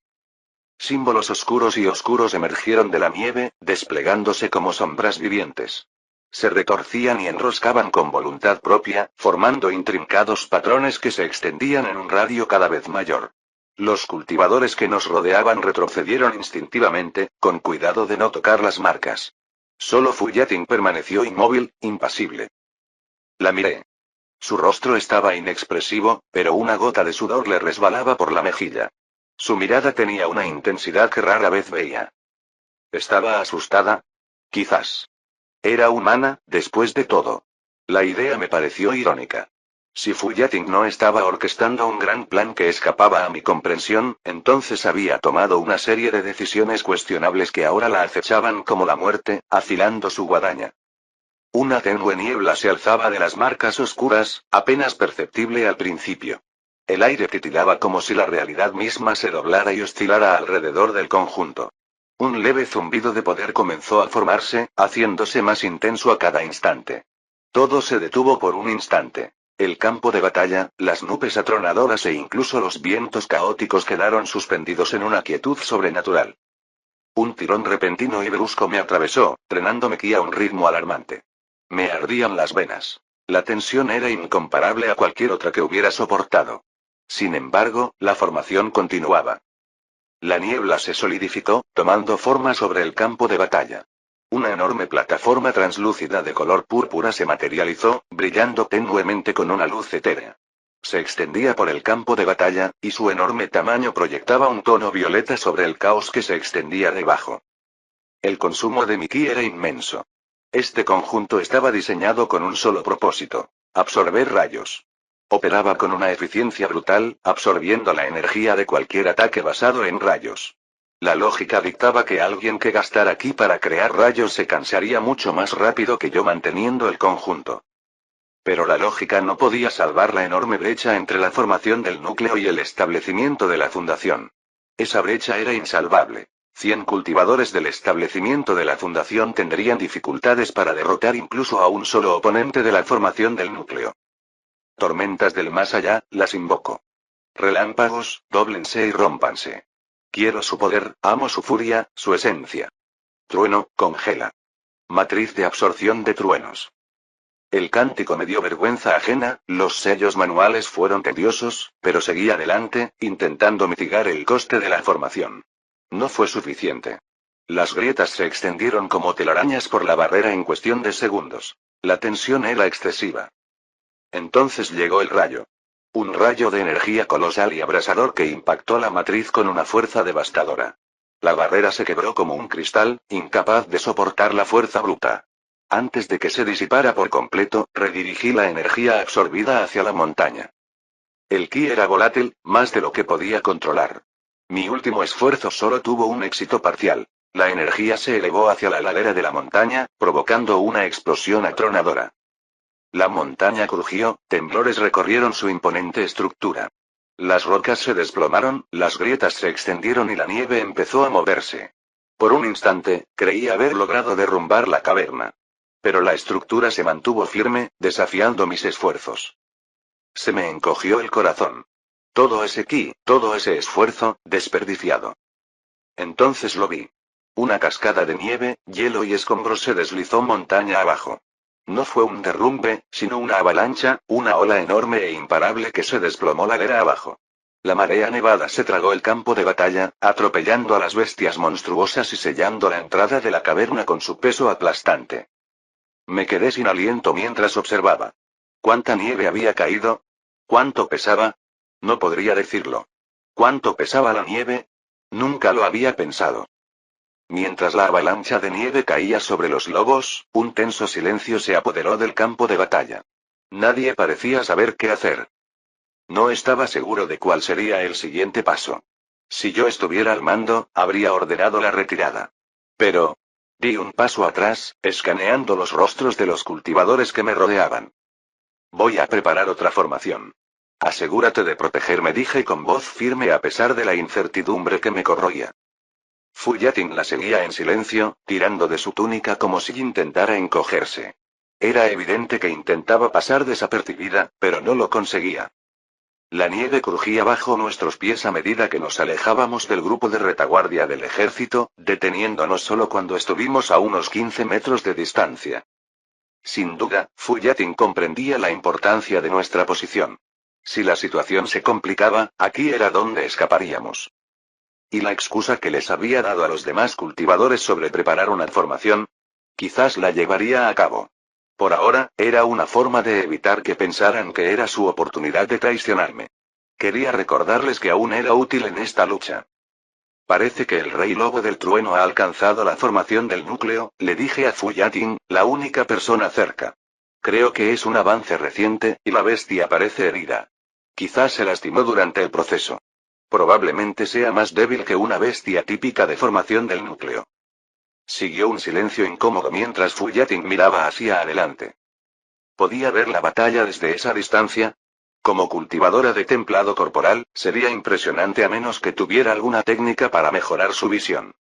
Símbolos oscuros y oscuros emergieron de la nieve, desplegándose como sombras vivientes. Se retorcían y enroscaban con voluntad propia, formando intrincados patrones que se extendían en un radio cada vez mayor. Los cultivadores que nos rodeaban retrocedieron instintivamente, con cuidado de no tocar las marcas. Solo Fu Yating permaneció inmóvil, impasible. La miré. Su rostro estaba inexpresivo, pero una gota de sudor le resbalaba por la mejilla. Su mirada tenía una intensidad que rara vez veía. ¿Estaba asustada? Quizás. Era humana, después de todo. La idea me pareció irónica. Si Fu Yating no estaba orquestando un gran plan que escapaba a mi comprensión, entonces había tomado una serie de decisiones cuestionables que ahora la acechaban como la muerte, afilando su guadaña. Una tenue niebla se alzaba de las marcas oscuras, apenas perceptible al principio. El aire titilaba como si la realidad misma se doblara y oscilara alrededor del conjunto. Un leve zumbido de poder comenzó a formarse, haciéndose más intenso a cada instante. Todo se detuvo por un instante. El campo de batalla, las nubes atronadoras e incluso los vientos caóticos quedaron suspendidos en una quietud sobrenatural. Un tirón repentino y brusco me atravesó, drenándome ki a un ritmo alarmante. Me ardían las venas. La tensión era incomparable a cualquier otra que hubiera soportado. Sin embargo, la formación continuaba. La niebla se solidificó, tomando forma sobre el campo de batalla. Una enorme plataforma translúcida de color púrpura se materializó, brillando tenuemente con una luz etérea. Se extendía por el campo de batalla, y su enorme tamaño proyectaba un tono violeta sobre el caos que se extendía debajo. El consumo de mi ki era inmenso. Este conjunto estaba diseñado con un solo propósito: absorber rayos. Operaba con una eficiencia brutal, absorbiendo la energía de cualquier ataque basado en rayos. La lógica dictaba que alguien que gastara ki para crear rayos se cansaría mucho más rápido que yo manteniendo el conjunto. Pero la lógica no podía salvar la enorme brecha entre la formación del núcleo y el establecimiento de la fundación. Esa brecha era insalvable. 100 cultivadores del establecimiento de la fundación tendrían dificultades para derrotar incluso a un solo oponente de la formación del núcleo. Tormentas del más allá, las invoco. Relámpagos, dóblense y rómpanse. Quiero su poder, amo su furia, su esencia. Trueno, congela. Matriz de absorción de truenos. El cántico me dio vergüenza ajena, los sellos manuales fueron tediosos, pero seguí adelante, intentando mitigar el coste de la formación. No fue suficiente. Las grietas se extendieron como telarañas por la barrera en cuestión de segundos. La tensión era excesiva. Entonces llegó el rayo. Un rayo de energía colosal y abrasador que impactó la matriz con una fuerza devastadora. La barrera se quebró como un cristal, incapaz de soportar la fuerza bruta. Antes de que se disipara por completo, redirigí la energía absorbida hacia la montaña. El ki era volátil, más de lo que podía controlar. Mi último esfuerzo solo tuvo un éxito parcial. La energía se elevó hacia la ladera de la montaña, provocando una explosión atronadora. La montaña crujió, temblores recorrieron su imponente estructura. Las rocas se desplomaron, las grietas se extendieron y la nieve empezó a moverse. Por un instante, creí haber logrado derrumbar la caverna. Pero la estructura se mantuvo firme, desafiando mis esfuerzos. Se me encogió el corazón. Todo ese ki, todo ese esfuerzo, desperdiciado. Entonces lo vi. Una cascada de nieve, hielo y escombros se deslizó montaña abajo. No fue un derrumbe, sino una avalancha, una ola enorme e imparable que se desplomó ladera abajo. La marea nevada se tragó el campo de batalla, atropellando a las bestias monstruosas y sellando la entrada de la caverna con su peso aplastante. Me quedé sin aliento mientras observaba. ¿Cuánta nieve había caído? ¿Cuánto pesaba? No podría decirlo. ¿Cuánto pesaba la nieve? Nunca lo había pensado. Mientras la avalancha de nieve caía sobre los lobos, un tenso silencio se apoderó del campo de batalla. Nadie parecía saber qué hacer. No estaba seguro de cuál sería el siguiente paso. Si yo estuviera al mando, habría ordenado la retirada. Pero... di un paso atrás, escaneando los rostros de los cultivadores que me rodeaban. Voy a preparar otra formación. Asegúrate de protegerme, dije con voz firme a pesar de la incertidumbre que me corroía. Fu Yating la seguía en silencio, tirando de su túnica como si intentara encogerse. Era evidente que intentaba pasar desapercibida, pero no lo conseguía. La nieve crujía bajo nuestros pies a medida que nos alejábamos del grupo de retaguardia del ejército, deteniéndonos solo cuando estuvimos a unos 15 metros de distancia. Sin duda, Fu Yating comprendía la importancia de nuestra posición. Si la situación se complicaba, aquí era donde escaparíamos. ¿Y la excusa que les había dado a los demás cultivadores sobre preparar una formación? Quizás la llevaría a cabo. Por ahora, era una forma de evitar que pensaran que era su oportunidad de traicionarme. Quería recordarles que aún era útil en esta lucha. Parece que el rey lobo del trueno ha alcanzado la formación del núcleo, le dije a Fu Yating, la única persona cerca. Creo que es un avance reciente, y la bestia parece herida. Quizás se lastimó durante el proceso. Probablemente sea más débil que una bestia típica de formación del núcleo. Siguió un silencio incómodo mientras Fu Yating miraba hacia adelante. ¿Podía ver la batalla desde esa distancia? Como cultivadora de templado corporal, sería impresionante a menos que tuviera alguna técnica para mejorar su visión.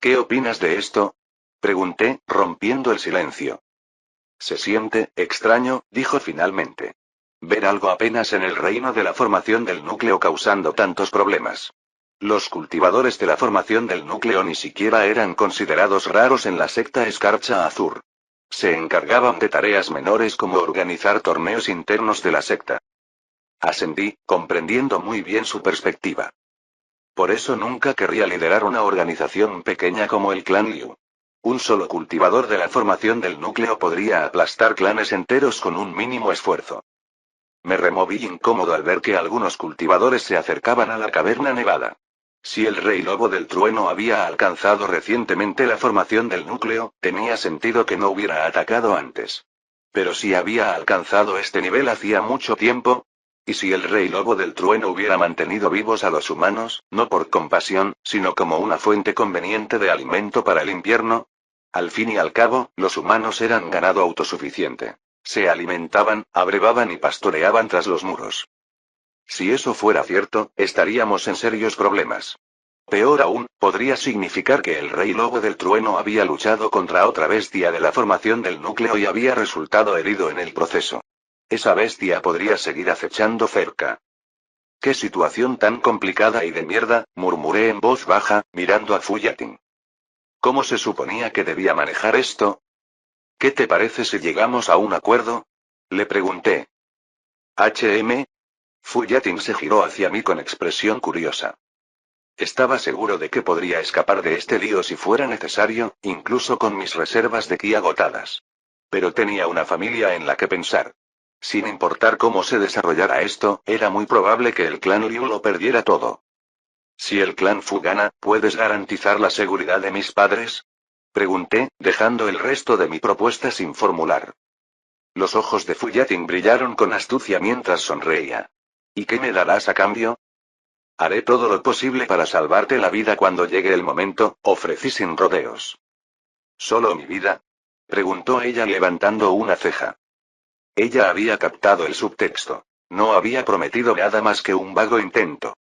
¿Qué opinas de esto? Pregunté, rompiendo el silencio. Se siente extraño, dijo finalmente. Ver algo apenas en el reino de la formación del núcleo causando tantos problemas. Los cultivadores de la formación del núcleo ni siquiera eran considerados raros en la secta Escarcha Azur. Se encargaban de tareas menores como organizar torneos internos de la secta. Asentí, comprendiendo muy bien su perspectiva. Por eso nunca querría liderar una organización pequeña como el clan Liu. Un solo cultivador de la formación del núcleo podría aplastar clanes enteros con un mínimo esfuerzo. Me removí incómodo al ver que algunos cultivadores se acercaban a la caverna nevada. Si el rey lobo del trueno había alcanzado recientemente la formación del núcleo, tenía sentido que no hubiera atacado antes. Pero si había alcanzado este nivel hacía mucho tiempo, ¿y si el rey lobo del trueno hubiera mantenido vivos a los humanos, no por compasión, sino como una fuente conveniente de alimento para el invierno? Al fin y al cabo, los humanos eran ganado autosuficiente. Se alimentaban, abrevaban y pastoreaban tras los muros. Si eso fuera cierto, estaríamos en serios problemas. Peor aún, podría significar que el Rey Lobo del Trueno había luchado contra otra bestia de la formación del núcleo y había resultado herido en el proceso. Esa bestia podría seguir acechando cerca. «Qué situación tan complicada y de mierda», murmuré en voz baja, mirando a Fuyatin. «¿Cómo se suponía que debía manejar esto? ¿Qué te parece si llegamos a un acuerdo?», le pregunté. Fuyatin se giró hacia mí con expresión curiosa. Estaba seguro de que podría escapar de este lío si fuera necesario, incluso con mis reservas de ki agotadas. Pero tenía una familia en la que pensar. Sin importar cómo se desarrollara esto, era muy probable que el clan Liu lo perdiera todo. «Si el clan Fu gana, ¿puedes garantizar la seguridad de mis padres?», pregunté, dejando el resto de mi propuesta sin formular. Los ojos de Fuyatin brillaron con astucia mientras sonreía. «¿Y qué me darás a cambio?». «Haré todo lo posible para salvarte la vida cuando llegue el momento», ofrecí sin rodeos. «¿Solo mi vida?», preguntó ella levantando una ceja. Ella había captado el subtexto. No había prometido nada más que un vago intento.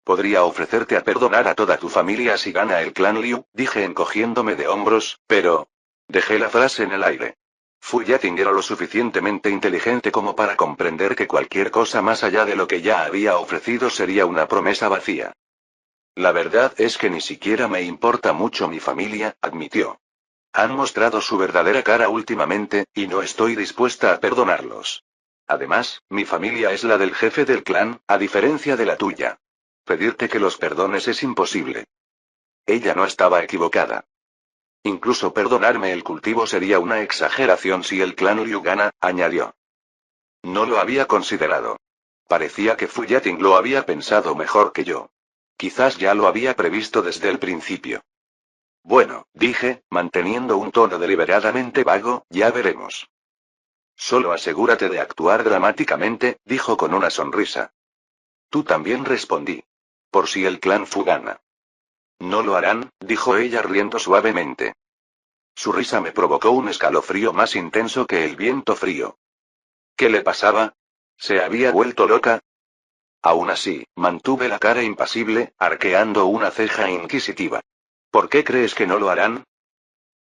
«Podría ofrecerte a perdonar a toda tu familia si gana el clan Liu», dije encogiéndome de hombros, pero... Dejé la frase en el aire. Fuyatin era lo suficientemente inteligente como para comprender que cualquier cosa más allá de lo que ya había ofrecido sería una promesa vacía. «La verdad es que ni siquiera me importa mucho mi familia», admitió. «Han mostrado su verdadera cara últimamente, y no estoy dispuesta a perdonarlos. Además, mi familia es la del jefe del clan, a diferencia de la tuya. Pedirte que los perdones es imposible». Ella no estaba equivocada. «Incluso perdonarme el cultivo sería una exageración si el clan Liu gana», añadió. No lo había considerado. Parecía que Fuyatin lo había pensado mejor que yo. Quizás ya lo había previsto desde el principio. «Bueno», dije, manteniendo un tono deliberadamente vago, «ya veremos». «Solo asegúrate de actuar dramáticamente», dijo con una sonrisa. «Tú también», respondí. «Por si el clan Fu gana». «No lo harán», dijo ella riendo suavemente. Su risa me provocó un escalofrío más intenso que el viento frío. ¿Qué le pasaba? ¿Se había vuelto loca? Aún así, mantuve la cara impasible, arqueando una ceja inquisitiva. «¿Por qué crees que no lo harán?».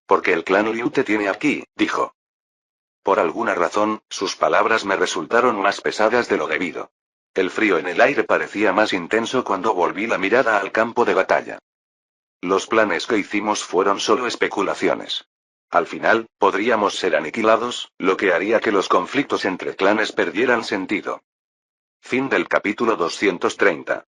«Porque el clan Liu te tiene aquí», dijo. Por alguna razón, sus palabras me resultaron más pesadas de lo debido. El frío en el aire parecía más intenso cuando volví la mirada al campo de batalla. Los planes que hicimos fueron solo especulaciones. Al final, podríamos ser aniquilados, lo que haría que los conflictos entre clanes perdieran sentido. Fin del capítulo 230.